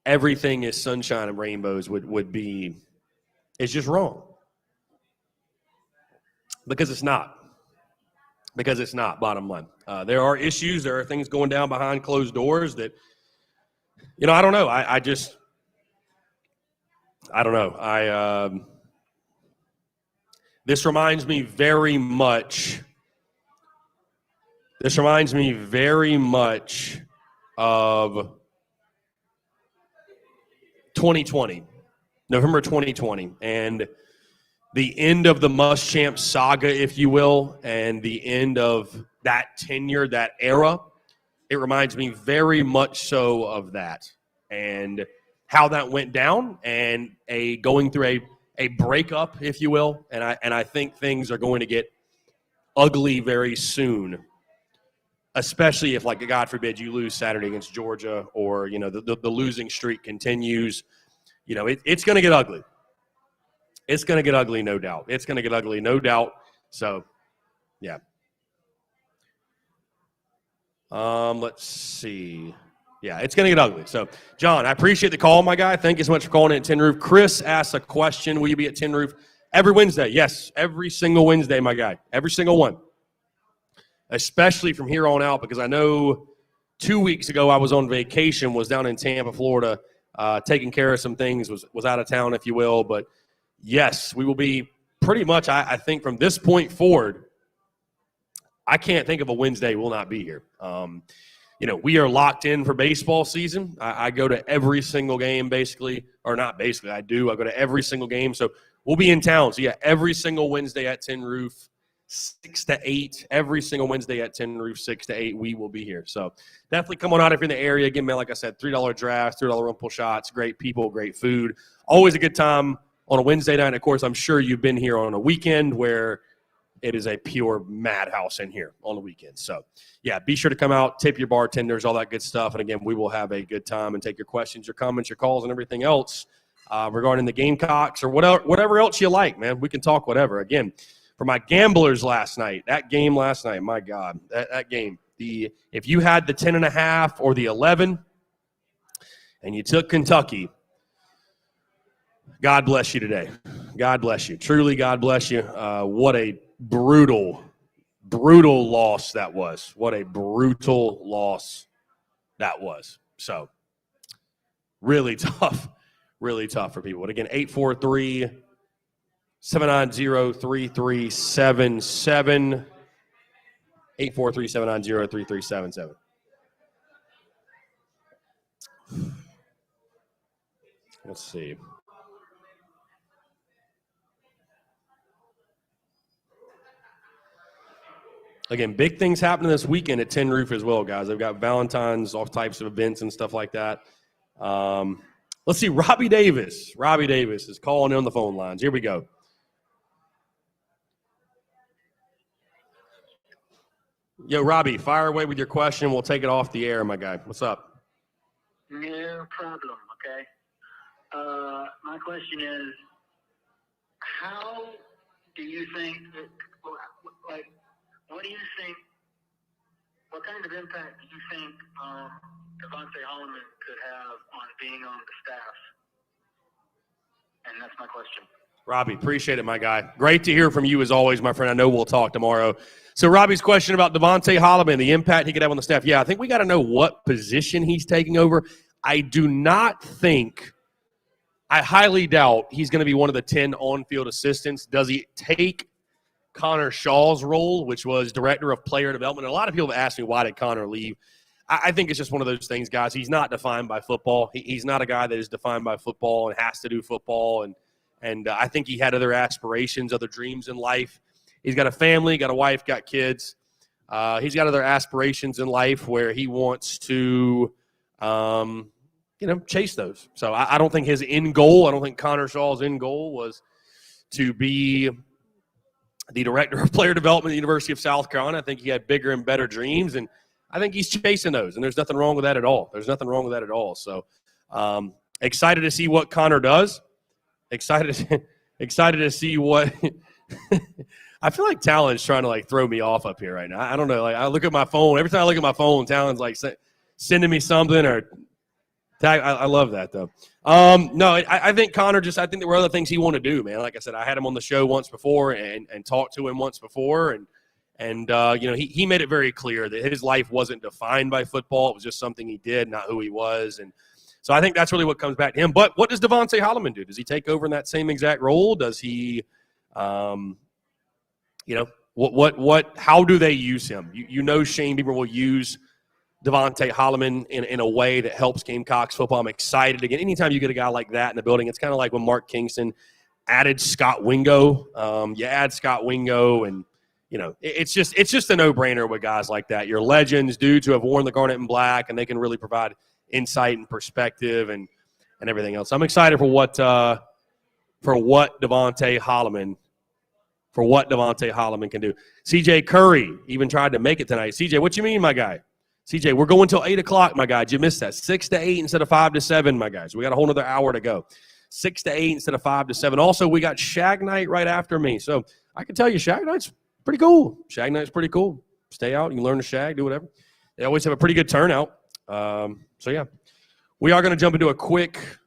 everything is sunshine and rainbows would be – it's just wrong, because it's not. because it's not, bottom line. There are issues. There are things going down behind closed doors that, I don't know. I don't know. This reminds me very much of 2020, November 2020, and the end of the Muschamp saga, if you will, and the end of that tenure, that era. It reminds me very much so of that and how that went down, and going through a breakup, if you will. And I think things are going to get ugly very soon, especially if, like, God forbid, you lose Saturday against Georgia, or the losing streak continues. It's going to get ugly. It's going to get ugly, no doubt. It's going to get ugly, no doubt. So, yeah. Let's see. Yeah, it's going to get ugly. So, John, I appreciate the call, my guy. Thank you so much for calling in at Tin Roof. Chris asks a question. Will you be at Tin Roof every Wednesday? Yes, every single Wednesday, my guy. Every single one. Especially from here on out, because I know 2 weeks ago I was on vacation, was down in Tampa, Florida, taking care of some things, was out of town, if you will. But, yes, we will be pretty much, I think, from this point forward, I can't think of a Wednesday we'll not be here. We are locked in for baseball season. I go to every single game, basically, or not basically, I do. I go to every single game. So we'll be in town. So, yeah, every single Wednesday at Tin Roof, 6 to 8. Every single Wednesday at Tin Roof, 6 to 8, we will be here. So definitely come on out if you're in the area. Again, man, like I said, $3 drafts, $3 rumple shots, great people, great food. Always a good time on a Wednesday night. Of course, I'm sure you've been here on a weekend where it is a pure madhouse in here on the weekend. So, yeah, be sure to come out, tip your bartenders, all that good stuff. And, again, we will have a good time and take your questions, your comments, your calls, and everything else regarding the Gamecocks or whatever else you like, man. We can talk whatever. Again, for my gamblers last night, that game last night, my God, that game. If you had the 10.5 or the 11 and you took Kentucky, God bless you today. God bless you. Truly, God bless you. What a brutal loss that was. What a brutal loss that was. So, really tough for people. But again, 843-790-3377. 843-790-3377. Let's see. Again, big things happening this weekend at Tin Roof as well, guys. They've got Valentine's, all types of events and stuff like that. Let's see. Robbie Davis. Robbie Davis is calling in on the phone lines. Here we go. Yo, Robbie, fire away with your question. We'll take it off the air, my guy. What's up? No problem, okay? My question is, how do you think that, what do you think, what kind of impact do you think Devontae Holloman could have on being on the staff? And that's my question. Robbie, appreciate it, my guy. Great to hear from you as always, my friend. I know we'll talk tomorrow. So Robbie's question about Devontae Holloman, the impact he could have on the staff. Yeah, I think we got to know what position he's taking over. I do not think, I highly doubt he's going to be one of the 10 on-field assistants. Does he take Connor Shaw's role, which was director of player development? And a lot of people have asked me, why did Connor leave? I think it's just one of those things, guys. He's not defined by football. He's not a guy that is defined by football and has to do football. And I think he had other aspirations, other dreams in life. He's got a family, got a wife, got kids. He's got other aspirations in life where he wants to, chase those. So I don't think his end goal, I don't think Connor Shaw's end goal was to be the director of player development at the University of South Carolina. I think he had bigger and better dreams, and I think he's chasing those, and there's nothing wrong with that at all. There's nothing wrong with that at all. So excited to see what Connor does. Excited to see what I feel like Talon's trying to throw me off up here right now. I don't know. I look at my phone. Every time I look at my phone, Talon's sending me something or tag. I love that though. No, I think Connor I think there were other things he wanted to do, man. Like I said, I had him on the show once before and talked to him once before, And, he made it very clear that his life wasn't defined by football. It was just something he did, not who he was. And so I think that's really what comes back to him. But what does Devontae Holloman do? Does he take over in that same exact role? Does he, how do they use him? Shane Bieber will use Devontae Holloman in a way that helps Gamecocks football. I'm excited again. Anytime you get a guy like that in the building, it's kind of like when Mark Kingston added Scott Wingo. You add Scott Wingo, and it's just a no-brainer with guys like that. You're legends, dudes who have worn the garnet and black, and they can really provide insight and perspective and everything else. I'm excited for what Devontae Holloman can do. CJ Curry even tried to make it tonight. CJ, what you mean, my guy? CJ, we're going till 8 o'clock, my guy. Did you miss that? 6 to 8 instead of 5 to 7, my guys. We got a whole other hour to go. 6 to 8 instead of 5 to 7. Also, we got Shag Night right after me. So I can tell you, Shag Night's pretty cool. Shag Night's pretty cool. Stay out. You can learn to shag, do whatever. They always have a pretty good turnout. We are going to jump into a quick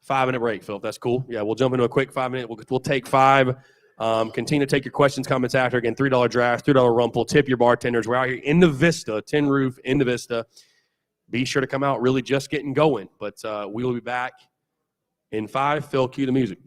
5-minute break, Phil, if that's cool. Yeah, we'll jump into a quick 5-minute. We'll take 5. Continue to take your questions, comments after. Again, $3 draft, $3 rumple. Tip your bartenders. We're out here in the Vista, tin roof in the Vista. Be sure to come out. Really just getting going. But we will be back in 5. Phil, cue the music.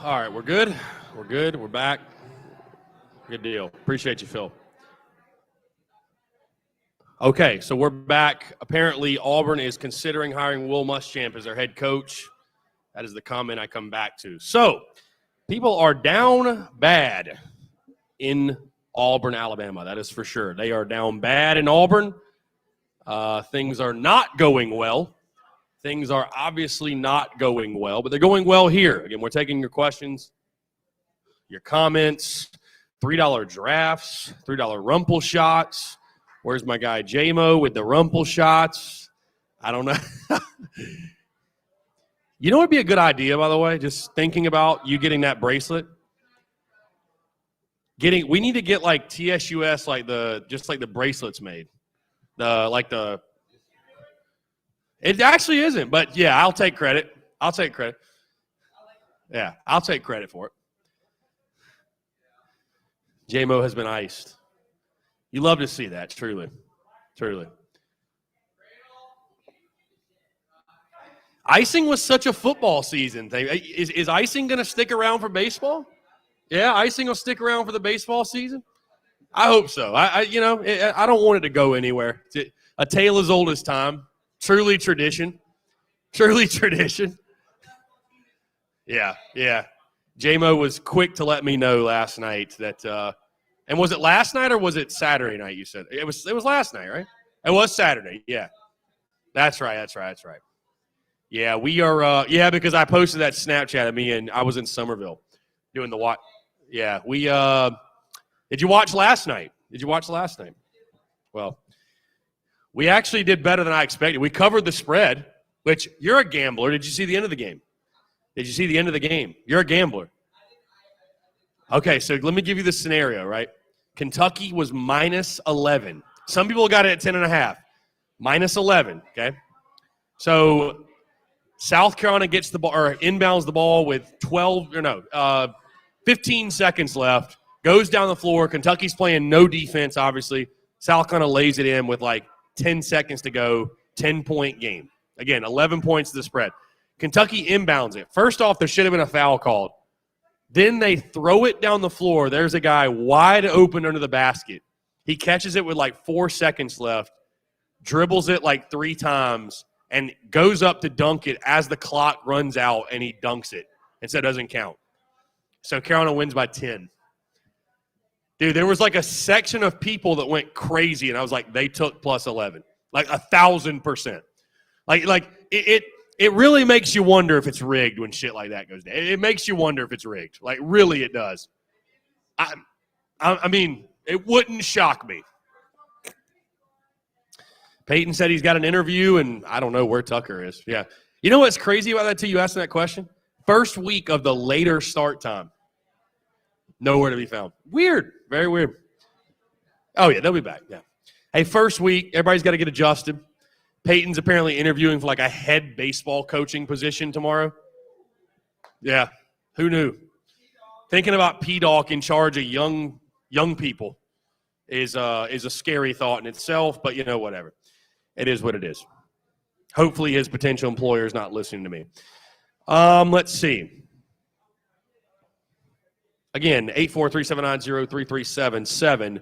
All right, we're good. We're good. We're back. Good deal. Appreciate you, Phil. Okay, so we're back. Apparently, Auburn is considering hiring Will Muschamp as their head coach. That is the comment I come back to. So, people are down bad in Auburn, Alabama. That is for sure. They are down bad in Auburn. Things are not going well. Things are obviously not going well, but they're going well here. Again, we're taking your questions, your comments, $3 drafts, $3 rumple shots. Where's my guy J-Mo with the rumple shots? I don't know. You know what would be a good idea, by the way? Just thinking about you getting that bracelet. We need to get like TSUS, like the bracelets made. It actually isn't, but yeah, I'll take credit. Yeah, I'll take credit for it. J-Mo has been iced. You love to see that, truly. Truly. Icing was such a football season thing. Is icing going to stick around for baseball? Yeah, icing will stick around for the baseball season? I hope so. I don't want it to go anywhere. It's a tale as old as time. Truly tradition. Truly tradition. Yeah. J-Mo was quick to let me know last night that and was it last night or was it Saturday night you said? It was last night, right? It was Saturday, yeah. That's right. Yeah, we are because I posted that Snapchat of me and I was in Somerville doing the watch. Yeah, we did you watch last night? Well, we actually did better than I expected. We covered the spread, which you're a gambler. Did you see the end of the game? You're a gambler. Okay, so let me give you the scenario, right? Kentucky was minus 11. Some people got it at 10.5. Minus 11, okay? So South Carolina gets the ball or inbounds the ball with 15 seconds left, goes down the floor. Kentucky's playing no defense, obviously. South Carolina lays it in with like 10 seconds to go, 10-point game. Again, 11 points to the spread. Kentucky inbounds it. First off, there should have been a foul called. Then they throw it down the floor. There's a guy wide open under the basket. He catches it with like 4 seconds left, dribbles it like 3 times, and goes up to dunk it as the clock runs out, and he dunks it. And so it doesn't count. So Carolina wins by 10. Dude, there was like a section of people that went crazy, and I was like, they took plus 11. Like 1,000%. Like it really makes you wonder if it's rigged when shit like that goes down. It makes you wonder if it's rigged. Like, really it does. I mean, it wouldn't shock me. Peyton said he's got an interview, and I don't know where Tucker is. Yeah. You know what's crazy about that, too? You asked me that question? First week of the later start time. Nowhere to be found. Weird. Very weird. Oh, yeah, they'll be back. Yeah. Hey, first week, everybody's got to get adjusted. Peyton's apparently interviewing for like a head baseball coaching position tomorrow. Yeah, who knew? Thinking about P-Doc in charge of young people is a scary thought in itself, but whatever. It is what it is. Hopefully his potential employer is not listening to me. Let's see. Again, 843-790-3377.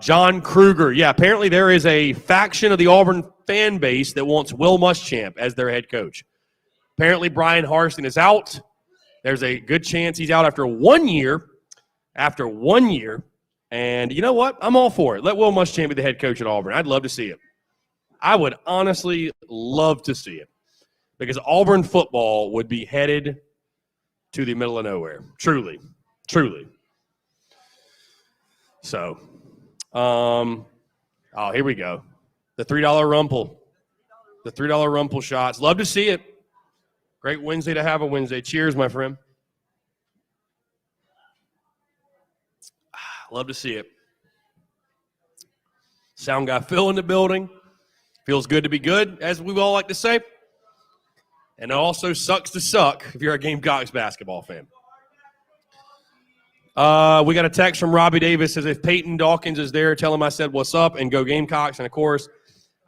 John Kruger. Yeah, apparently there is a faction of the Auburn fan base that wants Will Muschamp as their head coach. Apparently Brian Harston is out. There's a good chance he's out after 1 year. And you know what? I'm all for it. Let Will Muschamp be the head coach at Auburn. I'd love to see it. I would honestly love to see it. Because Auburn football would be headed to the middle of nowhere. Truly. So, here we go. The $3 rumple. The $3 rumple shots. Love to see it. Great Wednesday to have a Wednesday. Cheers, my friend. Love to see it. Sound guy Phil in the building. Feels good to be good, as we all like to say. And it also sucks to suck if you're a Gamecocks basketball fan. We got a text from Robbie Davis. Says, if Peyton Dawkins is there, tell him I said what's up and go Gamecocks. And, of course,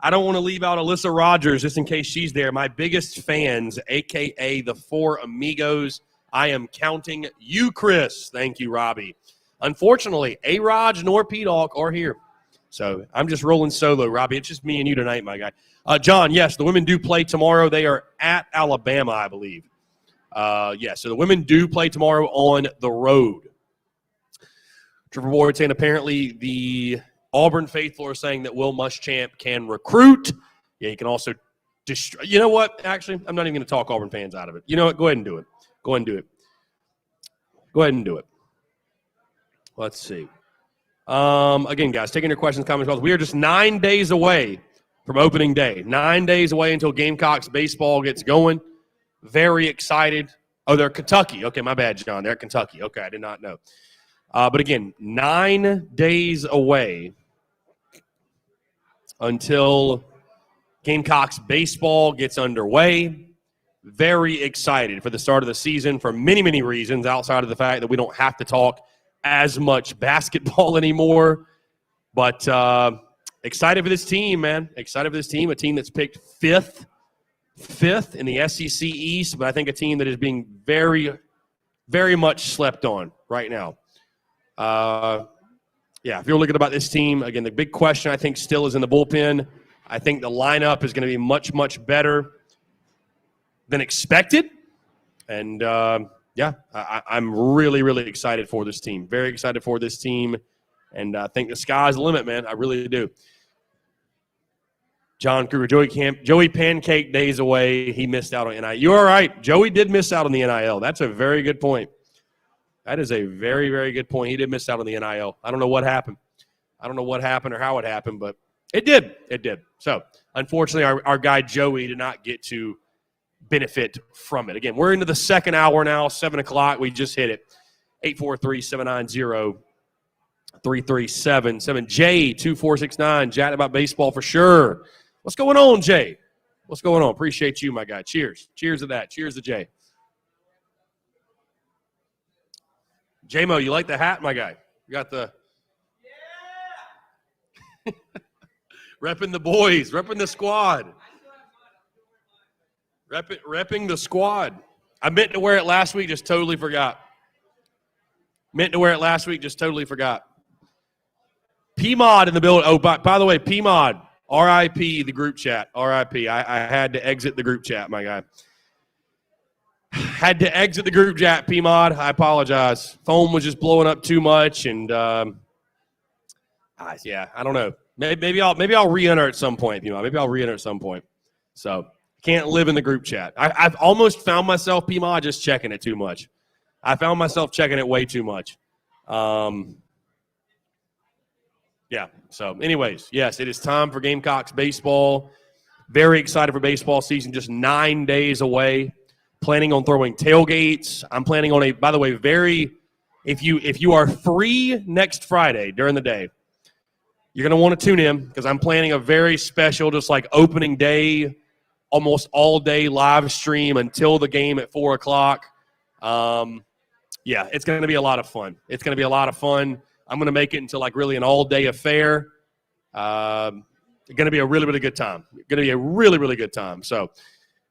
I don't want to leave out Alyssa Rogers just in case she's there. My biggest fans, a.k.a. the 4 Amigos. I am counting you, Chris. Thank you, Robbie. Unfortunately, A-Raj nor P-Dog are here. So I'm just rolling solo, Robbie. It's just me and you tonight, my guy. John, yes, the women do play tomorrow. They are at Alabama, I believe. So the women do play tomorrow on the road. Trevor Ward saying apparently the Auburn faithful are saying that Will Muschamp can recruit. Yeah, he can also you know what? Actually, I'm not even going to talk Auburn fans out of it. You know what? Go ahead and do it. Go ahead and do it. Go ahead and do it. Let's see. Again, guys, taking your questions, comments, calls. We are just 9 days away from opening day. 9 days away until Gamecocks baseball gets going. Very excited. Oh, they're Kentucky. Okay, my bad, John. They're Kentucky. Okay, I did not know. But again, 9 days away until Gamecocks baseball gets underway. Very excited for the start of the season for many, many reasons outside of the fact that we don't have to talk as much basketball anymore. But excited for this team, man. Excited for this team, a team that's picked fifth in the SEC East, but I think a team that is being very, very much slept on right now. If you're looking about this team, again, the big question I think still is in the bullpen. I think the lineup is going to be much, much better than expected. And, I'm really, really excited for this team. Very excited for this team. And I think the sky's the limit, man. I really do. John Kruger, Joey Pancake days away. He missed out on NIL. You're all right. Joey did miss out on the NIL. That's a very good point. That is a very, very good point. He did miss out on the NIL. I don't know what happened. I don't know what happened or how it happened, but it did. It did. So, unfortunately, our guy Joey did not get to benefit from it. Again, we're into the second hour now, 7 o'clock. We just hit it. 843-790-3377. Jay, 2469, chatting about baseball for sure. What's going on, Jay? What's going on? Appreciate you, my guy. Cheers. Cheers to that. Cheers to Jay. J-Mo, you like the hat, my guy? You got the – repping the boys, repping the squad. Repping the squad. I meant to wear it last week, just totally forgot. P-Mod in the building. Oh, by the way, P-Mod, R.I.P. the group chat. R.I.P. I had to exit the group chat, my guy. Had to exit the group chat, P-Mod. I apologize. Phone was just blowing up too much, and I don't know. Maybe I'll re-enter at some point, P-Mod. Maybe I'll re-enter at some point. So can't live in the group chat. I've almost found myself, P-Mod, just checking it too much. I found myself checking it way too much. So anyways, yes, it is time for Gamecocks baseball. Very excited for baseball season, just 9 days away. Planning on throwing tailgates. I'm planning on by the way, if you are free next Friday during the day, you're going to want to tune in because I'm planning a very special, just like opening day, almost all day live stream until the game at 4 o'clock. It's going to be a lot of fun. I'm going to make it into like really an all-day affair. It's going to be a really, really good time. So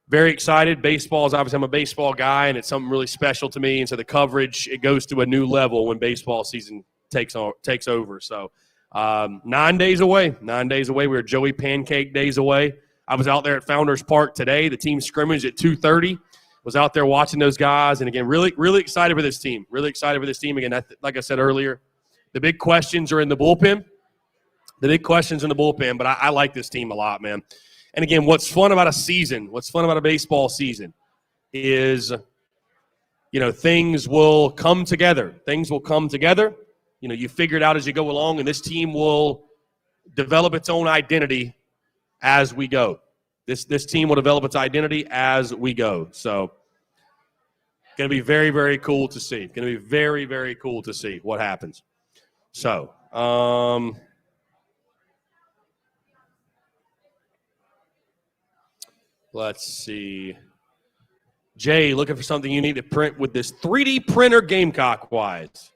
very excited. Baseball is obviously, I'm a baseball guy, and it's something really special to me. And so the coverage, it goes to a new level when baseball season takes over. So 9 days away. We're Joey Pancake days away. I was out there at Founders Park today. The team scrimmage at 2:30. Was out there watching those guys. And, again, really, really excited for this team. Again, like I said earlier, the big questions are in the bullpen. But I like this team a lot, man. And, again, what's fun about a baseball season is, things will come together. You figure it out as you go along, and this team will develop its own identity as we go. This team will develop its identity as we go. So, going to be very, very cool to see. What happens. So, let's see. Jay, looking for something you need to print with this 3D printer Gamecock-wise.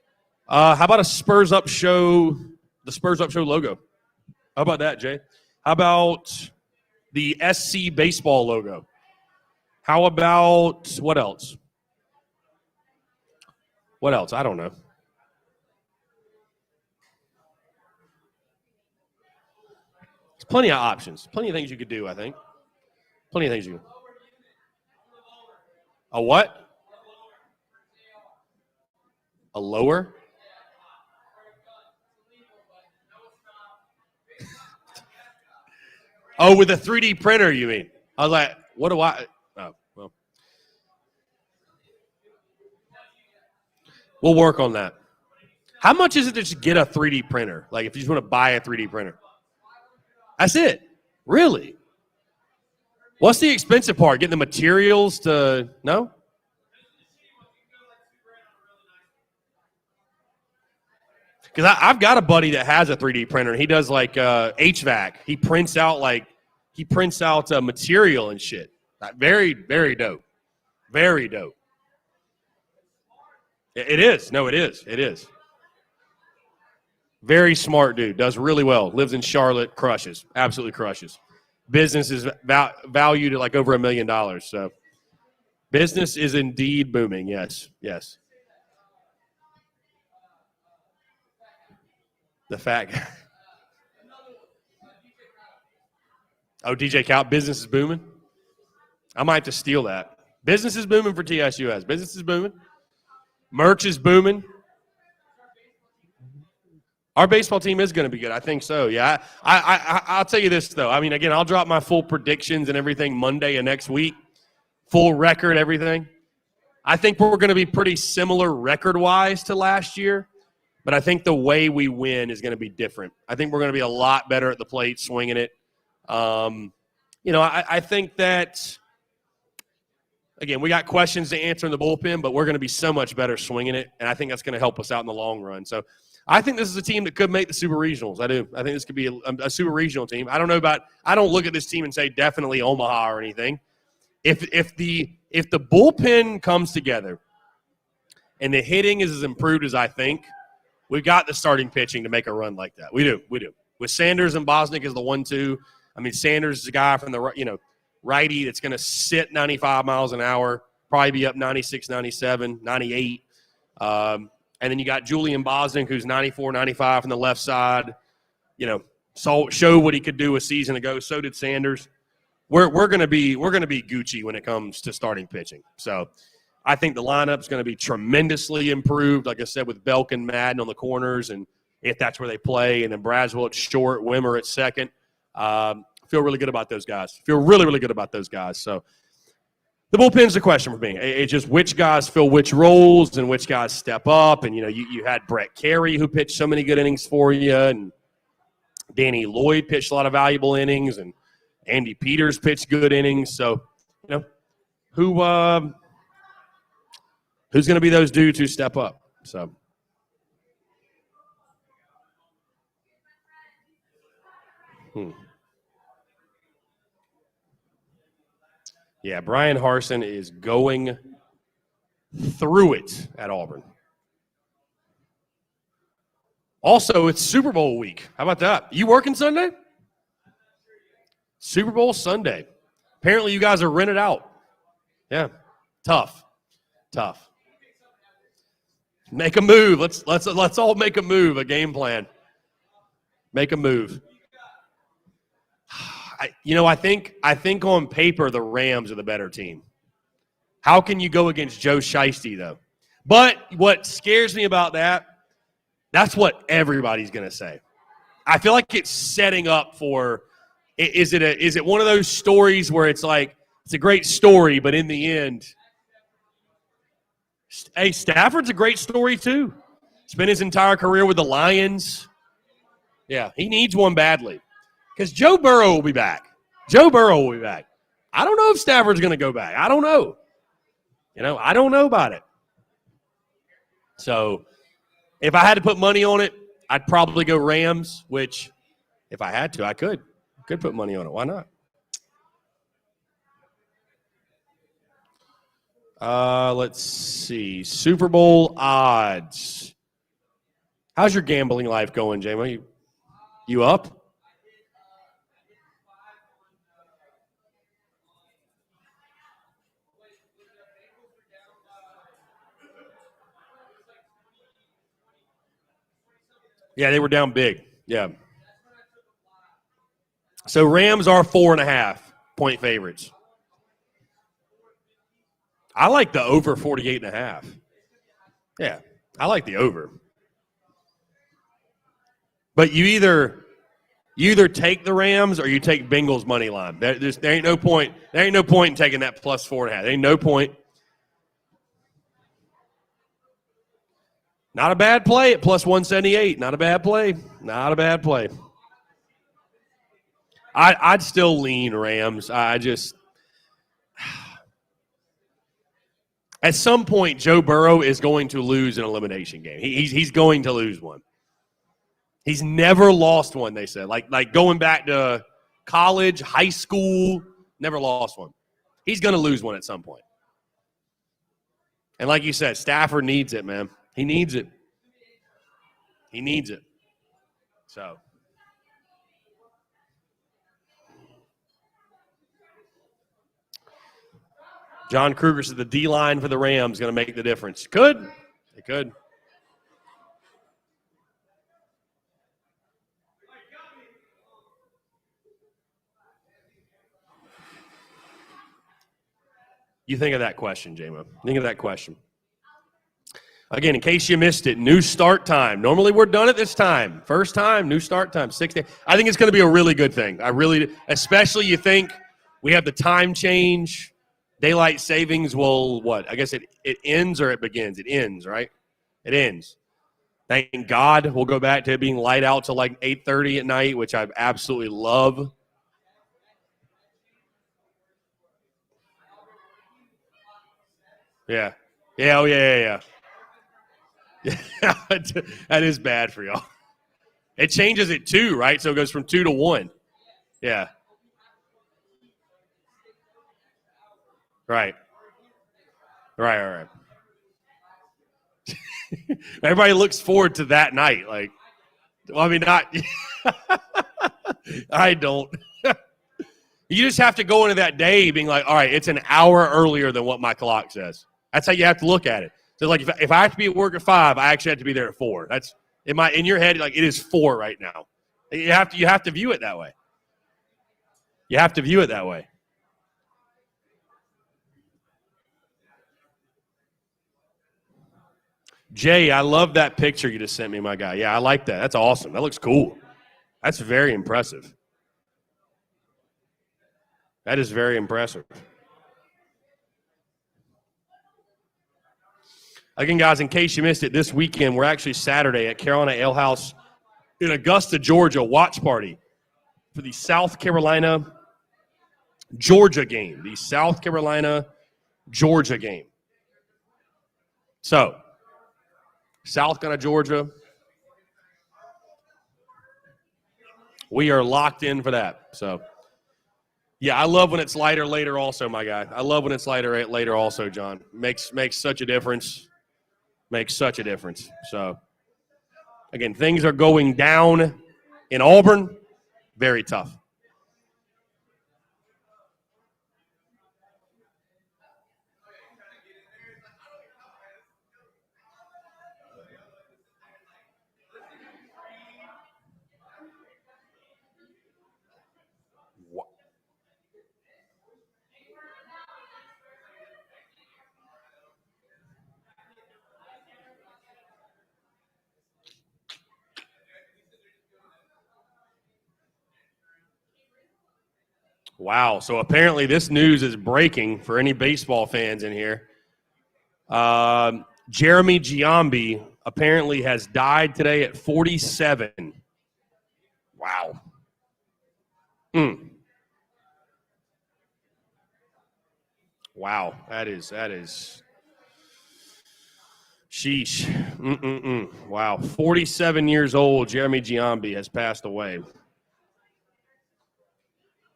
How about a Spurs Up Show, the Spurs Up Show logo? How about that, Jay? How about the SC baseball logo? How about what else? What else? I don't know. There's plenty of options. Plenty of things you could do, I think. Plenty of things you can. A what? A lower? Oh, with a 3D printer, you mean? I was like, what do I? Oh, well. We'll work on that. How much is it to just get a 3D printer? Like, if you just want to buy a 3D printer? That's it? Really? What's the expensive part? Getting the materials to, no? Because I've got a buddy that has a 3D printer, and he does, like, HVAC. He prints out material and shit. Very, very dope. Very dope. It is. No, it is. It is. Very smart dude. Does really well. Lives in Charlotte. Crushes. Absolutely crushes. Business is valued at like over $1 million. So business is indeed booming. Yes. Yes. The fact. Oh, DJ Cal. Business is booming. I might have to steal that. Business is booming for TSUS. Business is booming. Merch is booming. Our baseball team is going to be good. I think so. Yeah. I'll tell you this, though. I mean, again, I'll drop my full predictions and everything Monday of next week. Full record, everything. I think we're going to be pretty similar record-wise to last year, but I think the way we win is going to be different. I think we're going to be a lot better at the plate, swinging it. I think that, again, we got questions to answer in the bullpen, but we're going to be so much better swinging it, and I think that's going to help us out in the long run. So I think this is a team that could make the Super Regionals. I do. I think this could be a Super Regional team. I don't look at this team and say definitely Omaha or anything. If the bullpen comes together and the hitting is as improved as I think, we've got the starting pitching to make a run like that. We do. With Sanders and Bosnick as the 1-2. I mean, Sanders is a guy from the righty that's going to sit 95 miles an hour, probably be up 96, 97, 98. And then you got Julian Bosnick, who's 94, 95 from the left side. Show what he could do a season ago. So did Sanders. We're going to be Gucci when it comes to starting pitching. So I think the lineup's going to be tremendously improved. Like I said, with Belk and Madden on the corners, and if that's where they play, and then Braswell at short, Wimmer at second. Feel really good about those guys. Feel really, really good about those guys. So the bullpen's the question for me. It's just which guys fill which roles and which guys step up. And, you had Brett Carey who pitched so many good innings for you, and Danny Lloyd pitched a lot of valuable innings, and Andy Peters pitched good innings. So, who's going to be those dudes who step up? So. Yeah, Brian Harsin is going through it at Auburn. Also, it's Super Bowl week. How about that? You working Sunday? Super Bowl Sunday. Apparently, you guys are rented out. Yeah, tough. Make a move. Let's all make a move. A game plan. Make a move. I think on paper the Rams are the better team. How can you go against Joe Shiesty, though? But what scares me about that's what everybody's going to say. I feel like it's setting up for is it one of those stories where it's like it's a great story, but in the end, hey, Stafford's a great story too. Spent his entire career with the Lions. Yeah, he needs one badly. Because Joe Burrow will be back. I don't know if Stafford's going to go back. I don't know. I don't know about it. So if I had to put money on it, I'd probably go Rams, which if I had to, I could put money on it. Why not? Let's see. Super Bowl odds. How's your gambling life going, Jamie? You up? Yeah, they were down big. Yeah. So Rams are 4.5-point favorites. I like the over 48.5. Yeah, I like the over. But you either take the Rams or you take Bengals money line. There ain't no point. There ain't no point in taking that plus 4.5. There ain't no point. Not a bad play at plus 178. Not a bad play. Not a bad play. I'd still lean Rams. At some point, Joe Burrow is going to lose an elimination game. He's going to lose one. He's never lost one, they said. Like going back to college, high school, never lost one. He's going to lose one at some point. And like you said, Stafford needs it, man. He needs it. He needs it. So. John Kruger said the D-line for the Rams is going to make the difference. Could. It could. You think of that question, J-Mo. Think of that question. Again, in case you missed it, new start time. Normally we're done at this time. First time, new start time, 6 days. I think it's going to be a really good thing. Especially you think we have the time change. Daylight savings will what? I guess it ends or it begins? It ends, right? It ends. Thank God we'll go back to it being light out till like 8:30 at night, which I absolutely love. Yeah. Yeah, oh yeah. Yeah, that is bad for y'all. It changes at 2, right? So it goes from 2 to 1. Yeah. Right. Everybody looks forward to that night. Like, well, I mean, not. I don't. You just have to go into that day being like, all right, it's an hour earlier than what my clock says. That's how you have to look at it. So, like, if I have to be at work at 5, I actually have to be there at 4. That's in your head, like, it is 4 right now. You have to view it that way. You have to view it that way. Jay, I love that picture you just sent me, my guy. Yeah, I like that. That's awesome. That looks cool. That's very impressive. That is very impressive. Again, guys, in case you missed it, this weekend, we're actually Saturday at Carolina Ale House in Augusta, Georgia, watch party for the South Carolina-Georgia game. The South Carolina-Georgia game. So, South Carolina, Georgia. We are locked in for that. So, yeah, I love when it's lighter later also, my guy. I love when it's lighter later also, John. Makes such a difference. Makes such a difference. So, again, things are going down in Auburn. Very tough. Wow. So apparently this news is breaking for any baseball fans in here. Jeremy Giambi apparently has died today at 47. Wow. Wow. That is sheesh. Wow. 47 years old, Jeremy Giambi has passed away.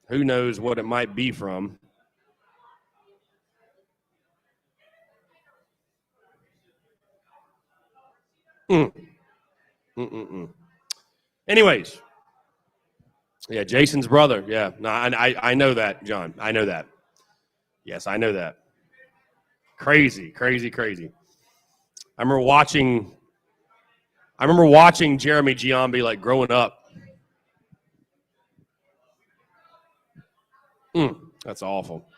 Who knows what it might be from? Anyways. Yeah, Jason's brother. Yeah. No, I know that, John. I know that. Yes, I know that. Crazy. I remember watching I remember watching Jeremy Giambi like growing up. That's awful.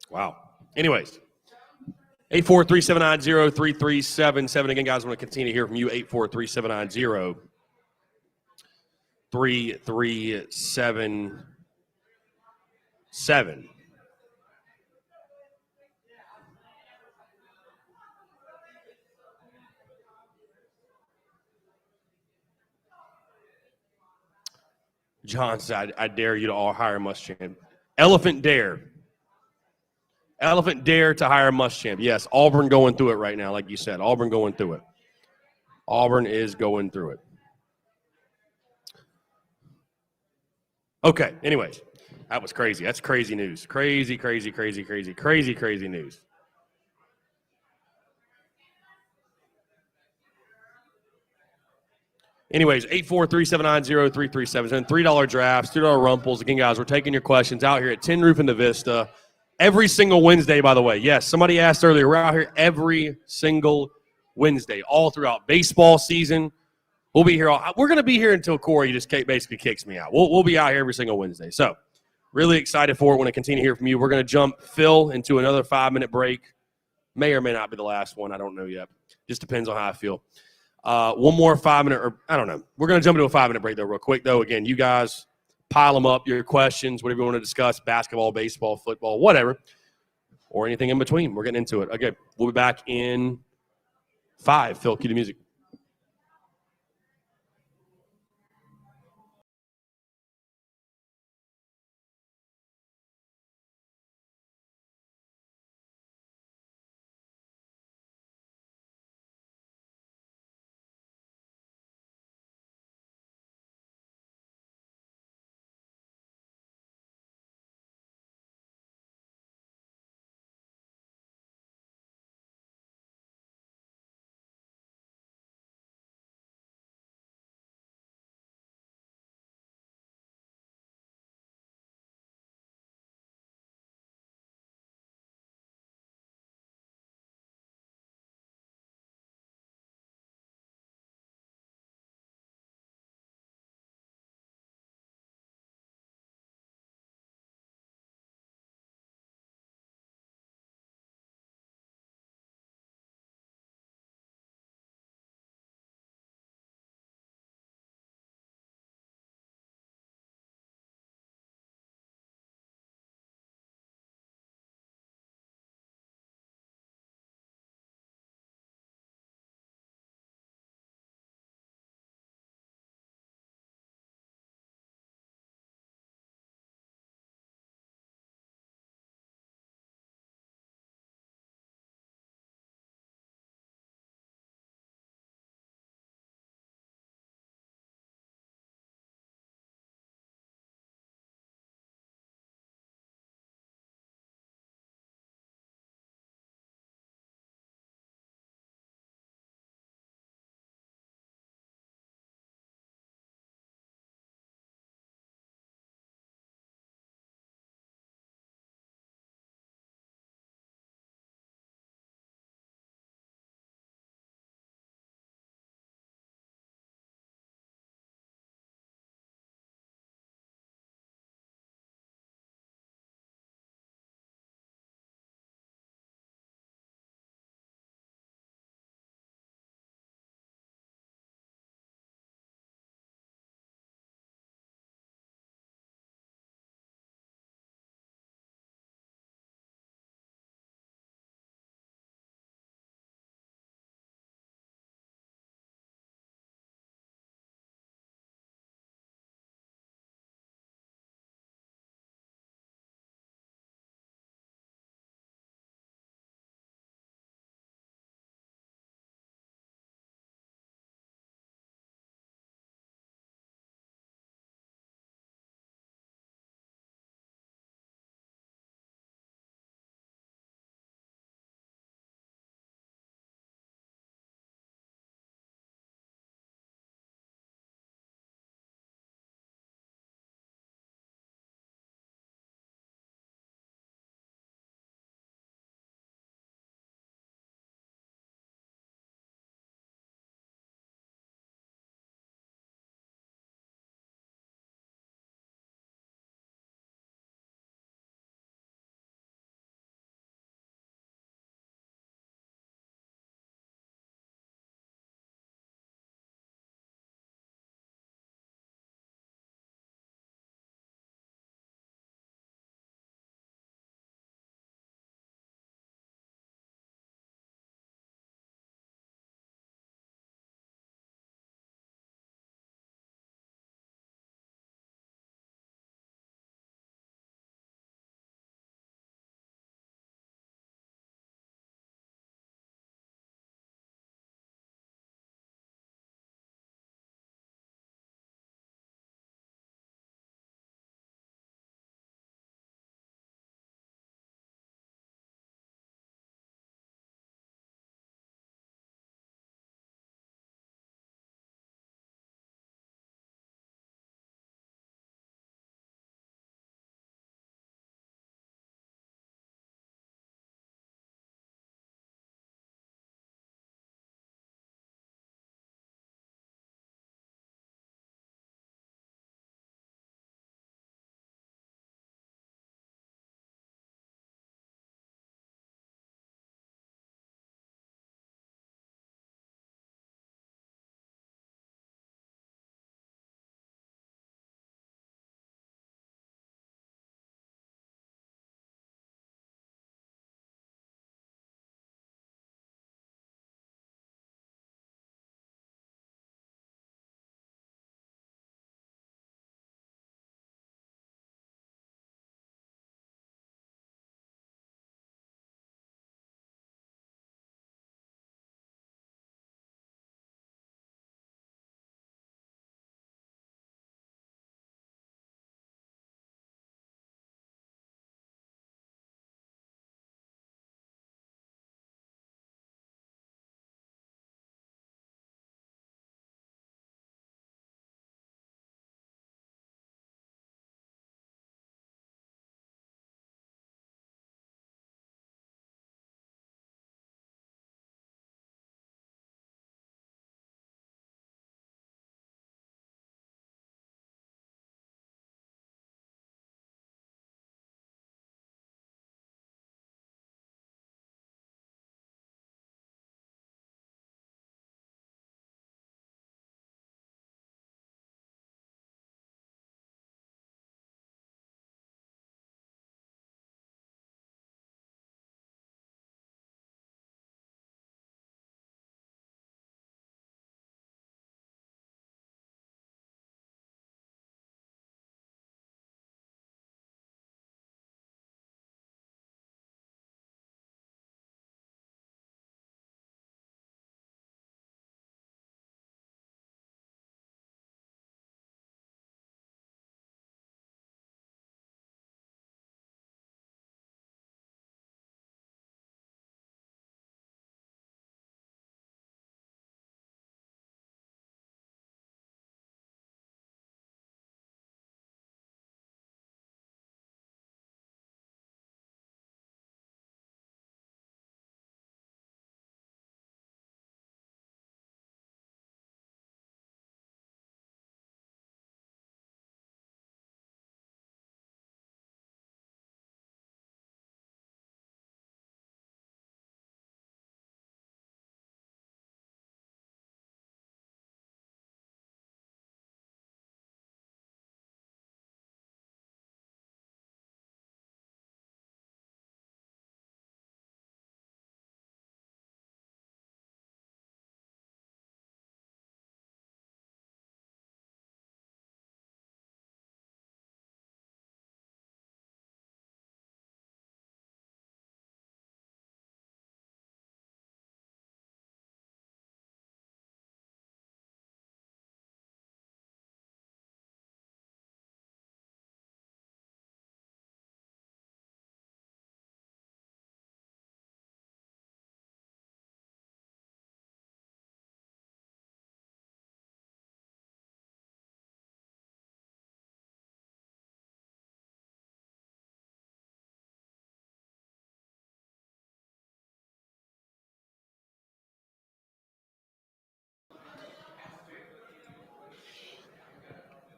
Wow. Anyways, 843-790-3377. Again, guys, I want to continue to hear from you. 843-790-3377. John said, I dare you to all hire Muschamp. Elephant dare. Elephant dare to hire Muschamp. Yes, Auburn going through it right now, like you said. Auburn going through it. Auburn is going through it. Okay, anyways, that was crazy. That's crazy news. Crazy news. Anyways, 843-790-3377. $3 drafts, $2 rumples. Again, guys, we're taking your questions out here at Tin Roof in the Vista every single Wednesday, by the way. Yes, somebody asked earlier, we're out here every single Wednesday, all throughout baseball season. We'll be here. We're going to be here until Corey just basically kicks me out. We'll be out here every single Wednesday. So really excited for it. Want to continue to hear from you. We're going to jump Phil into another 5-minute break. May or may not be the last one. I don't know yet. Just depends on how I feel. One more 5-minute, or I don't know. We're going to jump into a 5-minute break, though, real quick, though. Again, you guys pile them up, your questions, whatever you want to discuss, basketball, baseball, football, whatever, or anything in between. We're getting into it. Okay, we'll be back in 5. Phil, cue the music.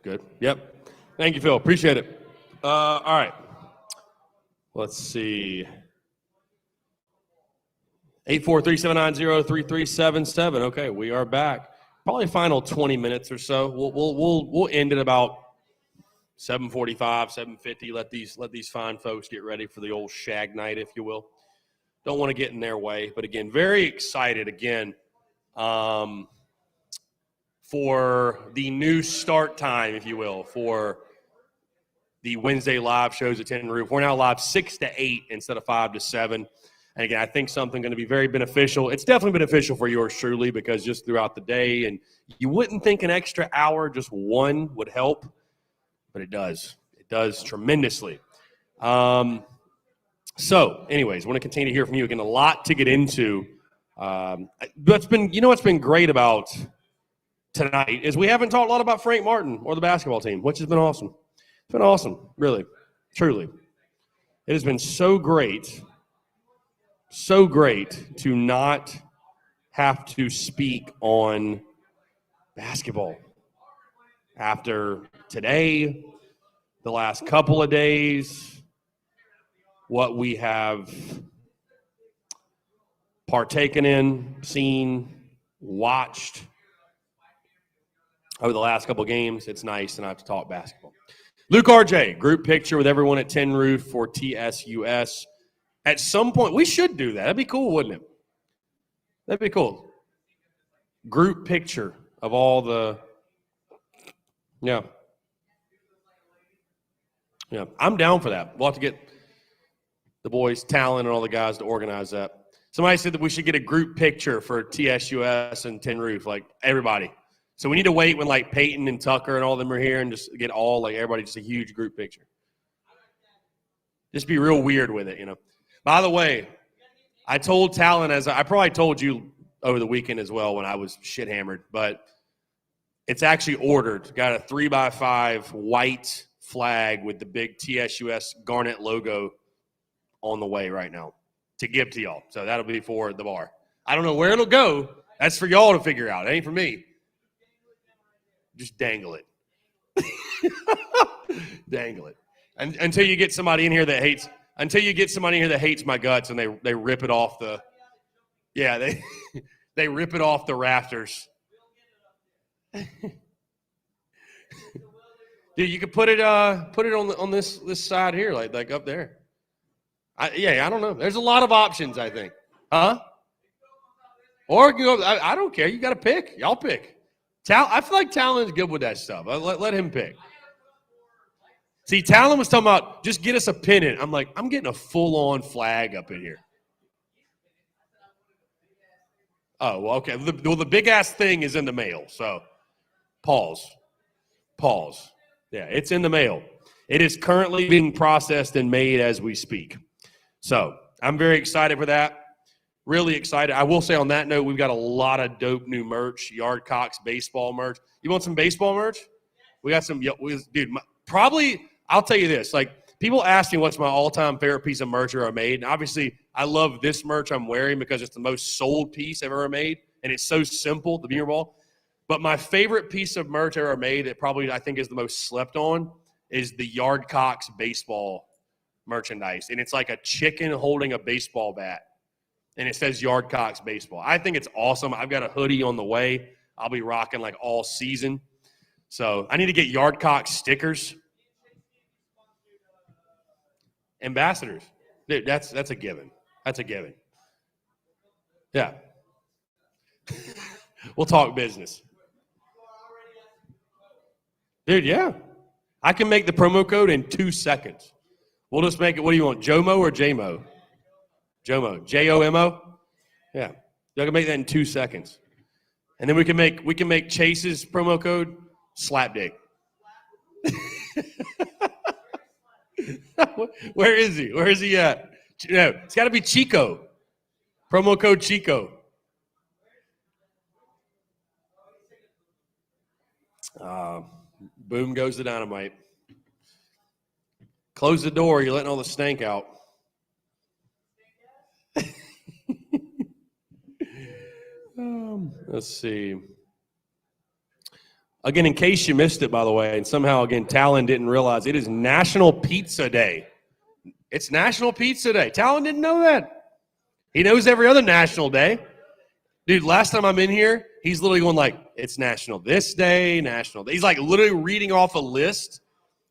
good. Yep. Thank you, Phil. Appreciate it. All right. Let's see. 843-790-3377. Okay, we are back. Probably final 20 minutes or so. We'll end at about 7:45, 7:50. Let these fine folks get ready for the old shag night, if you will. Don't want to get in their way, but again, very excited again for the new start time, if you will, for the Wednesday live shows at Tin Roof. We're now live 6 to 8 instead of 5 to 7. And again, I think something going to be very beneficial. It's definitely beneficial for yours truly because just throughout the day, and you wouldn't think an extra hour, just one, would help, but it does. It does tremendously. So, anyways, I want to continue to hear from you. Again, a lot to get into. What's been great about tonight is we haven't talked a lot about Frank Martin or the basketball team, which has been awesome. It's been awesome, really, truly. It has been so great to not have to speak on basketball after today, the last couple of days, what we have partaken in, seen, watched over the last couple of games. It's nice to not have to talk basketball. Luke RJ, group picture with everyone at Tin Roof for TSUS. At some point, we should do that. That'd be cool, wouldn't it? That'd be cool. Group picture of all the, yeah. I'm down for that. We'll have to get the boys, Talon, and all the guys to organize that. Somebody said that we should get a group picture for TSUS and Tin Roof, like everybody. So we need to wait when like Peyton and Tucker and all of them are here and just get all like everybody just a huge group picture. Just be real weird with it, you know. By the way, I told Talon, as I probably told you over the weekend as well when I was shit hammered, but it's actually ordered. Got a 3x5 white flag with the big TSUS Garnet logo on the way right now to give to y'all. So that'll be for the bar. I don't know where it'll go. That's for y'all to figure out. It ain't for me. Just dangle it. Dangle it. And until you get somebody in here that hates my guts and they rip it off the they rip it off the rafters. Dude, you could put it on this side here, like up there. I don't know. There's a lot of options, I think. Huh? Or you go, I don't care. You got to pick. Y'all pick. I feel like Talon's good with that stuff. Let him pick. See, Talon was talking about just get us a pennant. I'm like, I'm getting a full-on flag up in here. Oh, well, okay. The big-ass thing is in the mail, so pause. Yeah, it's in the mail. It is currently being processed and made as we speak. So I'm very excited for that. Really excited. I will say on that note, we've got a lot of dope new merch, Yardcocks baseball merch. You want some baseball merch? We got some, dude, probably, I'll tell you this. Like, people ask me what's my all-time favorite piece of merch I ever made. And obviously, I love this merch I'm wearing because it's the most sold piece I've ever made. And it's so simple, the beer ball. But my favorite piece of merch I ever made that probably I think is the most slept on is the Yardcocks baseball merchandise. And it's like a chicken holding a baseball bat. And it says Yardcocks baseball. I think it's awesome. I've got a hoodie on the way. I'll be rocking like all season. So I need to get Yardcocks stickers. Ambassadors. Dude, that's a given. That's a given. Yeah. We'll talk business. Dude, yeah. I can make the promo code in 2 seconds. We'll just make it, what do you want, JOMO or JMO? JOMO. JOMO? Yeah. Y'all can make that in 2 seconds. And then we can make Chase's promo code Slapdick. Where is he? Where is he at? No, it's got to be Chico. Promo code Chico. Boom goes the dynamite. Close the door. You're letting all the stank out. Let's see. Again, in case you missed it, by the way, and somehow, again, Talon didn't realize, it is National Pizza Day. It's National Pizza Day. Talon didn't know that. He knows every other national day. Dude, last time I'm in here, he's literally going like, it's National this day, National. He's like literally reading off a list,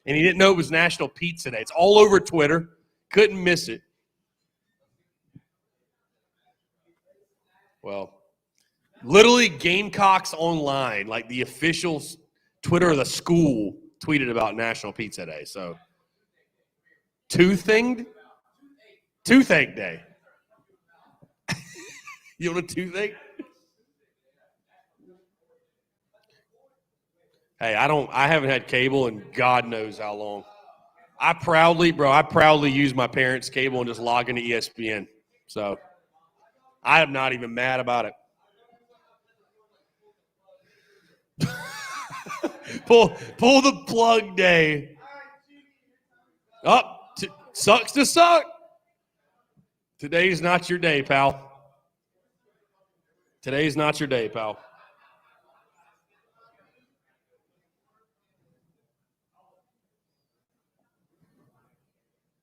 and he didn't know it was National Pizza Day. It's all over Twitter. Couldn't miss it. Well, literally Gamecocks Online, like the official Twitter of the school, tweeted about National Pizza Day. So, Toothache Day. You want a toothache? Hey, I haven't had cable in God knows how long. I proudly use my parents' cable and just log into ESPN. So, I am not even mad about it. pull the plug day. Sucks to suck. Today's not your day, pal. Today's not your day, pal.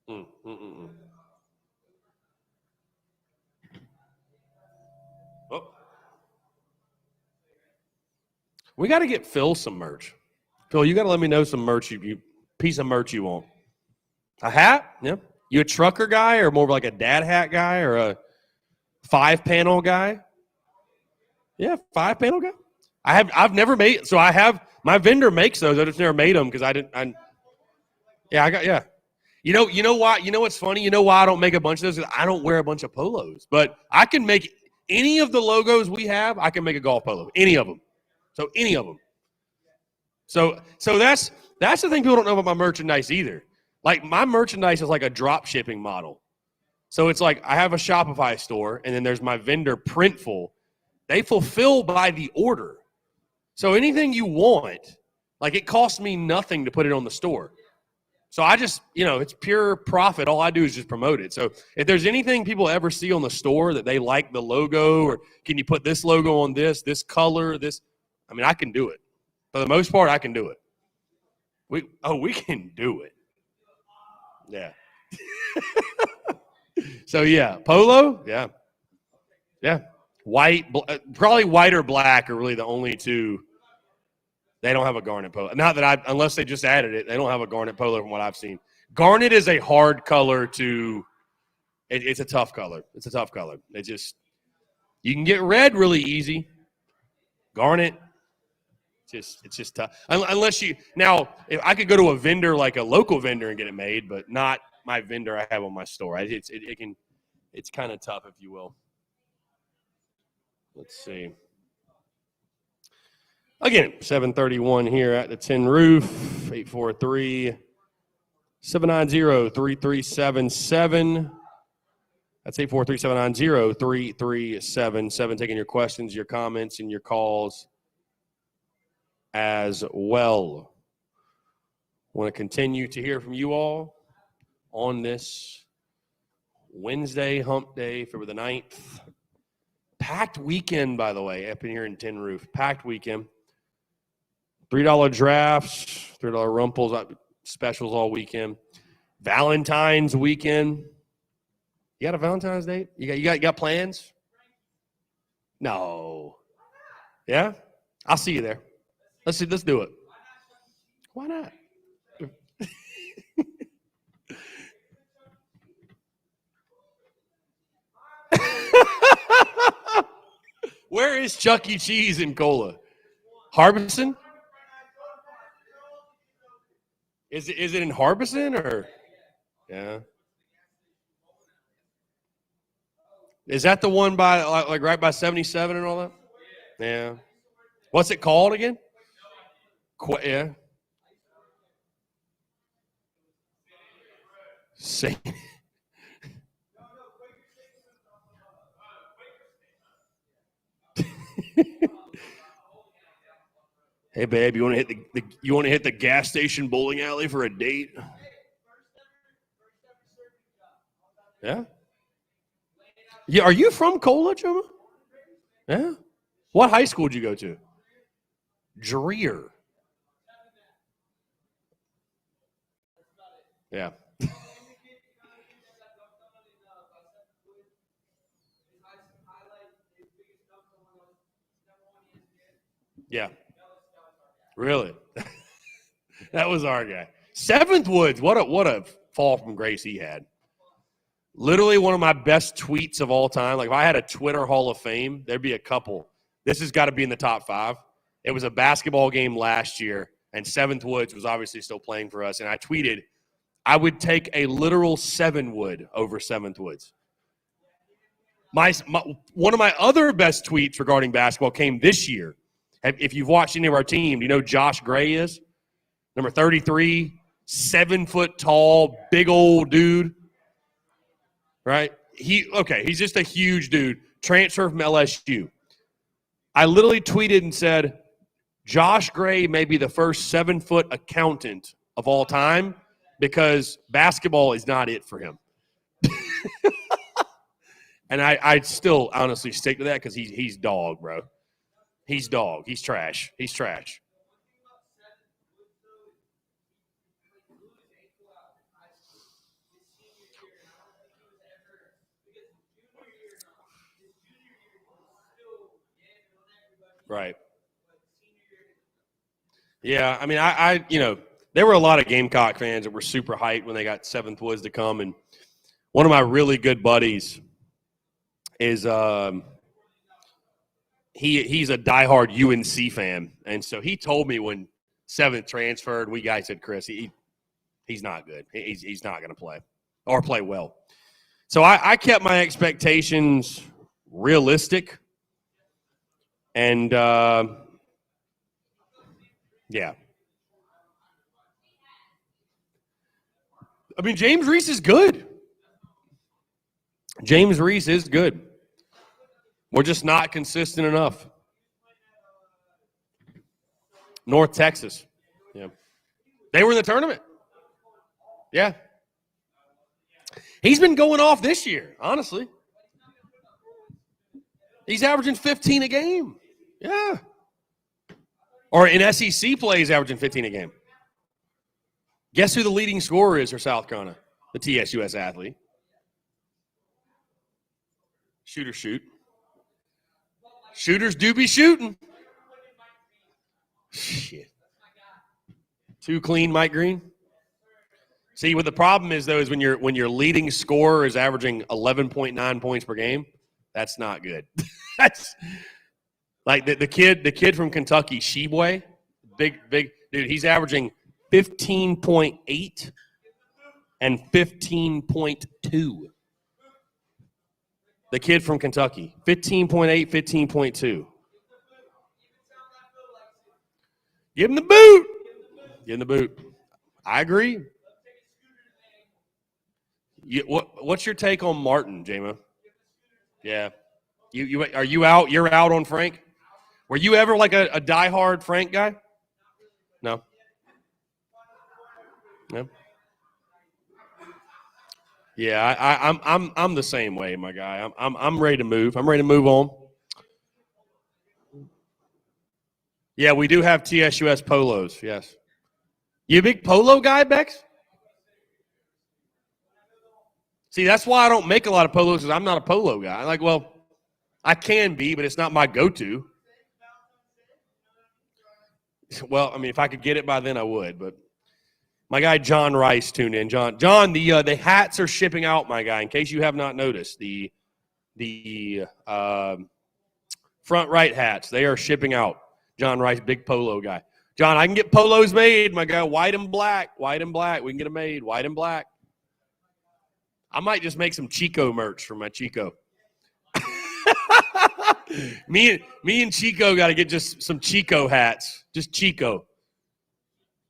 Oh. We got to get Phil some merch. Phil, you got to let me know some merch, you piece of merch you want. A hat? Yeah. You a trucker guy or more like a dad hat guy or a 5-panel guy? Yeah, 5-panel guy. I've never made, so I have, my vendor makes those. I just never made them because yeah. You know why? You know what's funny? You know why I don't make a bunch of those? I don't wear a bunch of polos. But I can make any of the logos we have, I can make a golf polo. Any of them. So any of them. So that's the thing people don't know about my merchandise either. Like my merchandise is like a drop shipping model. So it's like I have a Shopify store and then there's my vendor Printful. They fulfill by the order. So anything you want, like it costs me nothing to put it on the store. So I just, it's pure profit. All I do is just promote it. So if there's anything people ever see on the store that they like the logo or can you put this logo on this color, this, I can do it. For the most part, I can do it. We can do it. Yeah. So yeah, polo, yeah. Yeah. White, probably white or black are really the only two. They don't have a garnet polo. Not that unless they just added it, they don't have a garnet polo from what I've seen. Garnet is a hard color it's a tough color. It's a tough color. You can get red really easy. Garnet, it's just tough. Unless if I could go to a vendor, like a local vendor and get it made, but not my vendor I have on my store. It's kind of tough, if you will. Let's see. Again, 7:31 here at the Tin Roof, 843-790-3377. That's 843-790-3377. Taking your questions, your comments, and your calls as well. Want to continue to hear from you all on this Wednesday, hump day, February the 9th. Packed weekend, by the way, up in here in Tin Roof. Packed weekend. $3 drafts, $3 rumples, specials all weekend. Valentine's weekend. You got a Valentine's date? You got plans? No. Yeah? I'll see you there. Let's do it. Why not? Where is Chuck E. Cheese in Cola? Harbison? Is it in Harbison or? Yeah. Is that the one by like right by 77 and all that? Yeah. What's it called again? Yeah. Say. Hey babe, you want to hit the gas station bowling alley for a date? Yeah. Yeah. Are you from Cola, Chuma? Yeah. What high school did you go to? Dreer. Yeah. Yeah. Really? That was our guy. Seventh Woods, what a fall from grace he had. Literally one of my best tweets of all time. Like if I had a Twitter Hall of Fame, there'd be a couple. This has got to be in the top 5. It was a basketball game last year, and Seventh Woods was obviously still playing for us. And I tweeted, I would take a literal 7 wood over Seventh Woods. One of my other best tweets regarding basketball came this year. If you've watched any of our team, do you know who Josh Gray is? Number 33, 7 foot tall, big old dude. Right? He's just a huge dude. Transfer from LSU. I literally tweeted and said, Josh Gray may be the first 7-foot accountant of all time because basketball is not it for him. And I still honestly stick to that because he's dog, bro. He's dog. He's trash. He's trash. Right. Yeah, I mean, I there were a lot of Gamecock fans that were super hyped when they got Seventh Woods to come, and one of my really good buddies is he's a diehard UNC fan, and so he told me when Seventh transferred, we guys said, Chris, he's not good. He's not going to play or play well. So I kept my expectations realistic, and yeah. I mean, James Reese is good. James Reese is good. We're just not consistent enough. North Texas. Yeah. They were in the tournament. Yeah. He's been going off this year, honestly. He's averaging 15 a game. Yeah. Or in SEC play, he's averaging 15 a game. Guess who the leading scorer is for South Carolina? The TSUS athlete. Shoot or shoot. Shooters do be shooting. Shit. Too clean, Mike Green. See, what the problem is, though, is when your leading scorer is averaging 11.9 points per game, that's not good. That's like the kid from Kentucky, Sheboy, big dude. He's averaging 15.8 and 15.2. The kid from Kentucky, 15.8, 15.2. Give him the boot. Give him the boot. I agree. What's your take on Martin, J-Mo? Yeah. Are you out? You're out on Frank? Were you ever like a diehard Frank guy? No. No. Yeah, I'm the same way, my guy. I'm ready to move. I'm ready to move on. Yeah, we do have TSUS polos. Yes. You a big polo guy, Bex? See, that's why I don't make a lot of polos because I'm not a polo guy. Like, well, I can be, but it's not my go-to. Well, I mean, if I could get it by then, I would. But my guy John Rice tuned in. John, the hats are shipping out, my guy. In case you have not noticed, the front right hats, they are shipping out. John Rice, big polo guy. John, I can get polos made, my guy. White and black. White and black. We can get them made. White and black. I might just make some Chico merch for my Chico. me and Chico got to get just some Chico hats. Just Chico.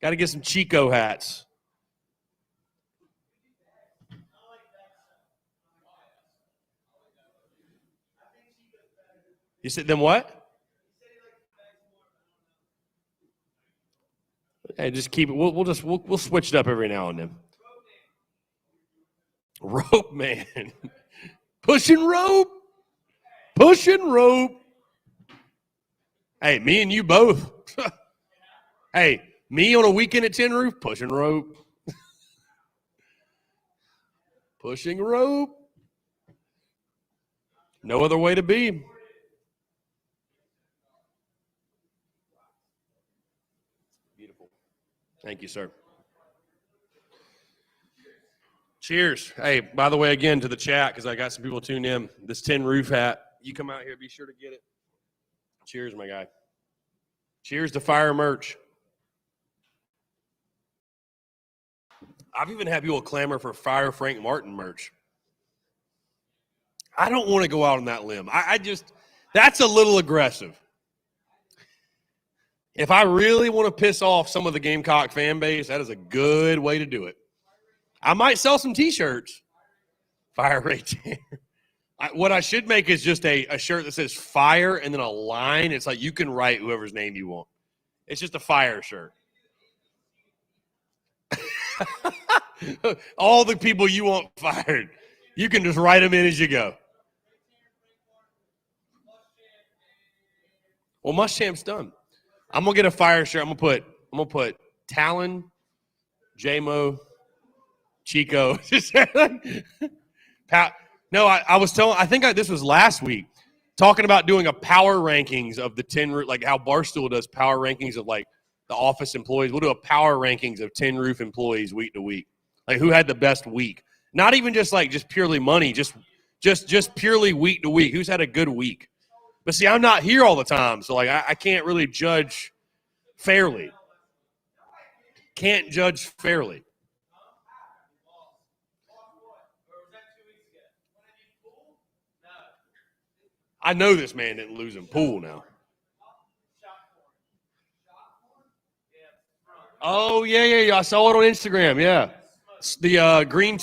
Got to get some Chico hats. You said then what? Hey, just keep it. We'll switch it up every now and then. Rope man. Pushing rope. Hey, me and you both. Hey, me on a weekend at Tin Roof, pushing rope. Pushing rope. No other way to be. Beautiful. Thank you, sir. Cheers. Hey, by the way, again, to the chat, because I got some people tuned in. This tin roof hat, you come out here, be sure to get it. Cheers, my guy. Cheers to fire merch. I've even had people clamor for Fire Frank Martin merch. I don't want to go out on that limb. I just, that's a little aggressive. If I really want to piss off some of the Gamecock fan base, that is a good way to do it. I might sell some T-shirts. Fire right there. What I should make is just a shirt that says fire and then a line. It's like you can write whoever's name you want. It's just a fire shirt. All the people you want fired, you can just write them in as you go. Well, Muschamp's done. I'm gonna get a fire shirt. I'm gonna put Talon, J-Mo, Chico. No, I think this was last week, talking about doing a power rankings of the 10, like how Barstool does power rankings of like the office employees. We'll do a power rankings of 10 roof employees week to week. Like who had the best week. Not even just purely money, just purely week to week. Who's had a good week? But see, I'm not here all the time, so like I can't really judge fairly. Can't judge fairly. I know this man didn't lose in pool now. Oh, yeah. I saw it on Instagram, yeah. The green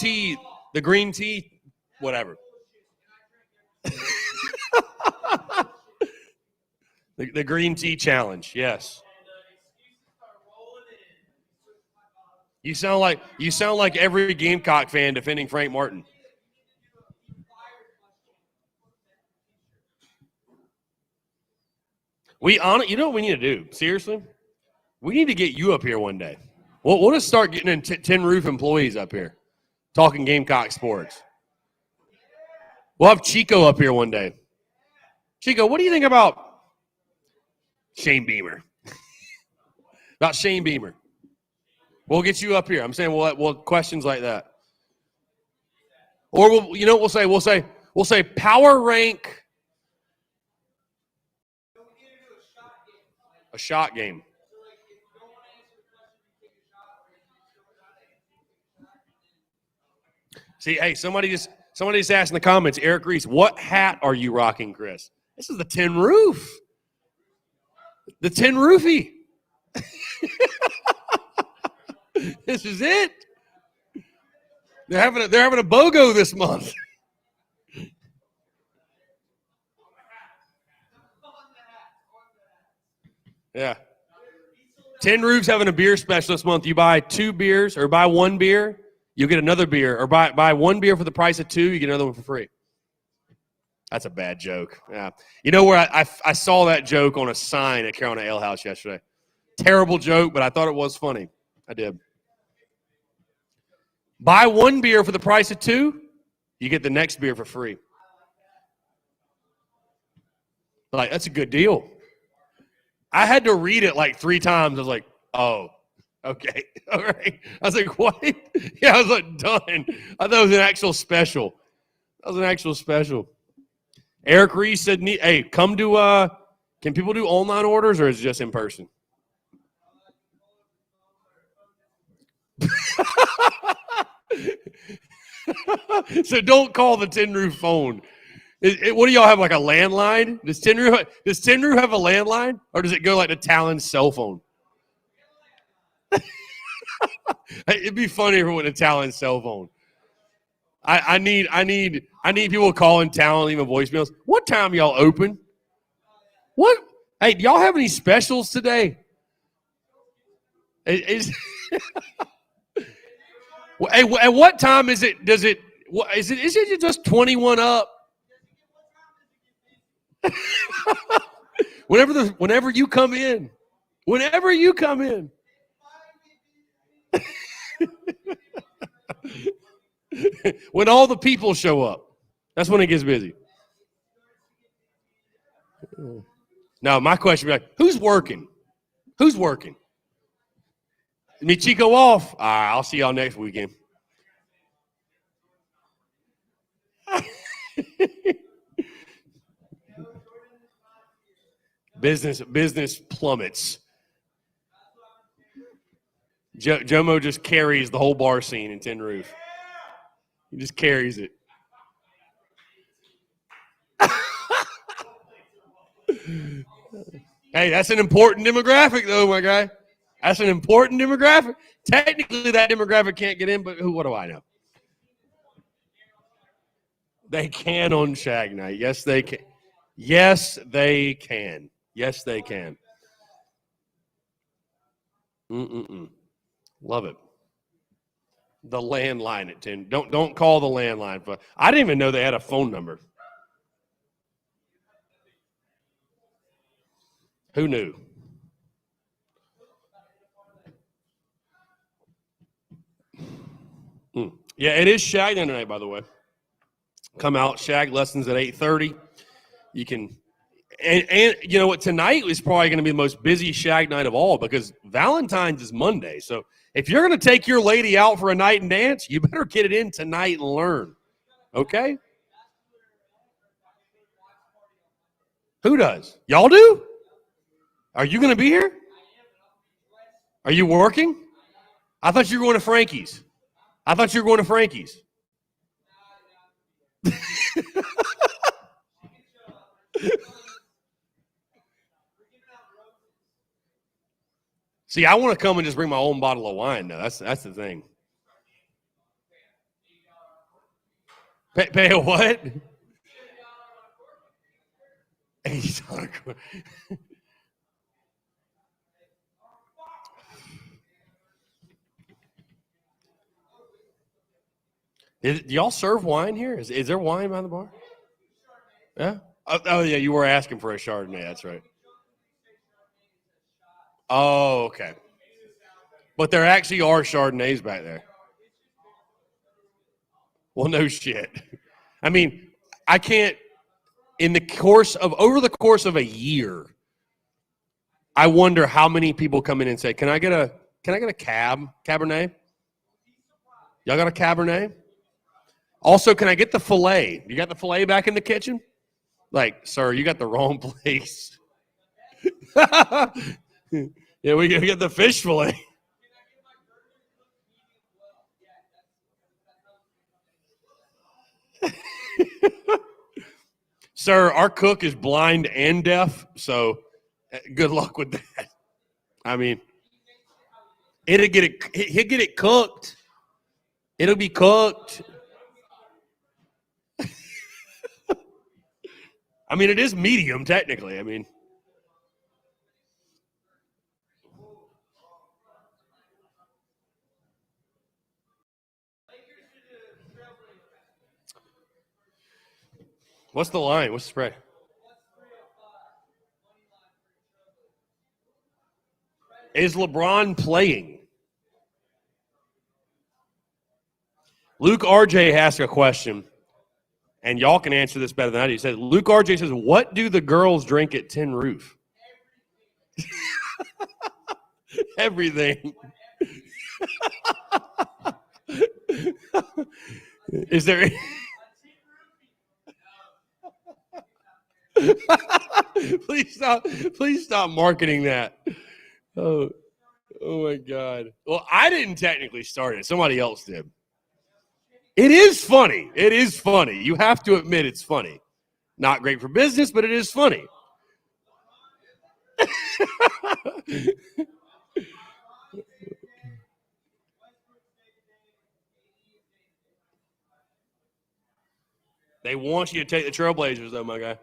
tea, whatever. the green tea challenge, yes. You sound like every Gamecock fan defending Frank Martin. You know what we need to do? Seriously? We need to get you up here one day. We'll just start getting in 10 roof employees up here, talking Gamecock sports. We'll have Chico up here one day. Chico, what do you think about Shane Beamer? About Shane Beamer. We'll get you up here. I'm saying we'll questions like that. Or we'll say power rank a shot game. See, hey, somebody just asked in the comments, Eric Reese, what hat are you rocking, Chris? This is the tin roof. The tin roofie. This is it. They're having a BOGO this month. Yeah. Tin Roof's having a beer special this month. You buy 2 beers or buy 1 beer, you'll get another beer. Or buy 1 beer for the price of 2, you get another one for free. That's a bad joke. Yeah. You know where I saw that joke on a sign at Carolina Ale House yesterday. Terrible joke, but I thought it was funny. I did. Buy 1 beer for the price of 2, you get the next beer for free. Like, that's a good deal. I had to read it like 3 times. I was like, oh, okay. All right. I was like, what? Yeah, I was like, done. I thought it was an actual special. Eric Reese said, hey, come to, can people do online orders or is it just in person? So don't call the Tin Roof phone. What do y'all have, like a landline? Does Tin Roof have a landline, or does it go like to Talon's cell phone? It'd be funny if it went to Talon's cell phone. I need people calling Talon, leaving voicemails. What time y'all open? What? Hey, do y'all have any specials today? Hey, at what time is it? Is it just 21 up? Whenever you come in. When all the people show up, that's when it gets busy. Now, my question would be like, who's working? Who's working? Me Chico off. All right, I'll see y'all next weekend. Business plummets. Jomo just carries the whole bar scene in Tin Roof. He just carries it. Hey, that's an important demographic, though, my guy. That's an important demographic. Technically, that demographic can't get in, but what do I know? They can on Shag Night. Yes, they can. Yes, they can. Yes, they can. Love it. The landline at 10. Don't call the landline. But I didn't even know they had a phone number. Who knew? Yeah, it is Shag Night tonight, by the way. Come out, Shag lessons at 8:30. You can, and you know what? Tonight is probably going to be the most busy Shag Night of all because Valentine's is Monday. So if you're going to take your lady out for a night and dance, you better get it in tonight and learn. Okay? Who does? Y'all do? Are you going to be here? Are you working? I thought you were going to Frankie's. See, I want to come and just bring my own bottle of wine now. That's the thing. Pay a what? $80. Do y'all serve wine here? Is there wine by the bar? Yeah. Oh, yeah. You were asking for a Chardonnay. That's right. Oh, okay. But there actually are Chardonnays back there. Well, no shit. I mean, I can't. Over the course of a year, I wonder how many people come in and say, "Can I get a Cabernet? Y'all got a Cabernet? Also, can I get the filet? You got the filet back in the kitchen?" Like, sir, you got the wrong place. Yeah, we get the fish fillet. Sir, our cook is blind and deaf, so good luck with that. I mean, he'll get it cooked. It'll be cooked. I mean, it is medium technically. I mean, what's the line? What's the spread? Is LeBron playing? Luke RJ asked a question, and y'all can answer this better than I do. He said, Luke RJ says, what do the girls drink at Tin Roof? Everything. Is there... Please stop marketing that. Oh my God. Well, I didn't technically start it. Somebody else did. It is funny. It is funny. You have to admit it's funny. Not great for business, but it is funny. They want you to take the Trailblazers, though, my guy.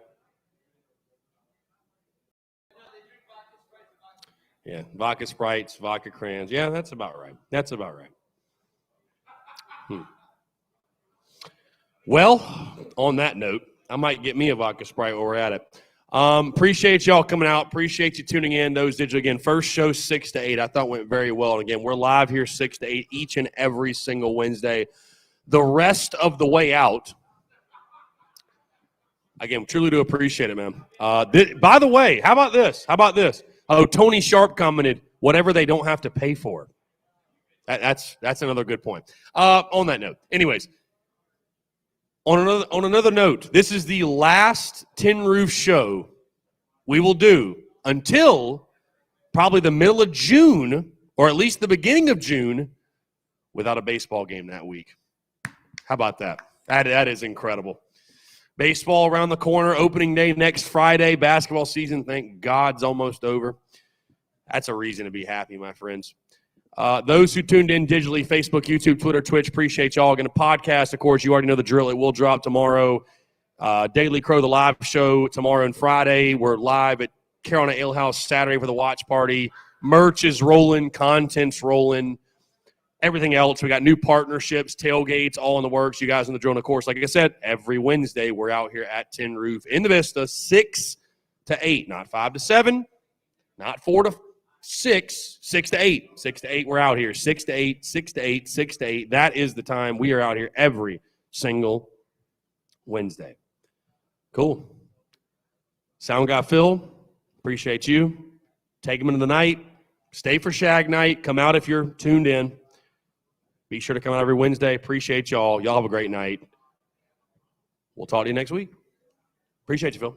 Yeah, vodka Sprites, vodka crayons. Yeah, that's about right. Well, on that note, I might get me a vodka Sprite while we're at it. Appreciate y'all coming out. Appreciate you tuning in. Those digital again. First show 6 to 8. I thought went very well. And again, we're live here 6 to 8 each and every single Wednesday. the rest of the way out. Again, truly do appreciate it, man. By the way, how about this? Oh, Tony Sharp commented, whatever they don't have to pay for. That's another good point. On that note, anyways, on another note, this is the last Tin Roof show we will do until probably the middle of June, or at least the beginning of June, without a baseball game that week. How about that? That is incredible. Baseball around the corner, opening day next Friday. Basketball season, thank God's almost over. That's a reason to be happy, my friends. Those who tuned in digitally, Facebook, YouTube, Twitter, Twitch, appreciate y'all. Going to podcast, of course, you already know the drill. It will drop tomorrow. Daily Crow, the live show tomorrow and Friday. We're live at Carolina Ale House Saturday for the watch party. Merch is rolling, content's rolling. Everything else, we got new partnerships, tailgates, all in the works. You guys in the drill, and of course, like I said, every Wednesday we're out here at Tin Roof in the Vista, 6 to 8, not 5 to 7, not 4 to 6, 6 to 8. 6 to 8, we're out here. 6 to 8, 6 to 8, 6 to 8. That is the time we are out here every single Wednesday. Cool. Sound guy Phil, appreciate you. Take him into the night. Stay for Shag Night. Come out if you're tuned in. Be sure to come out every Wednesday. Appreciate y'all. Y'all have a great night. We'll talk to you next week. Appreciate you, Phil.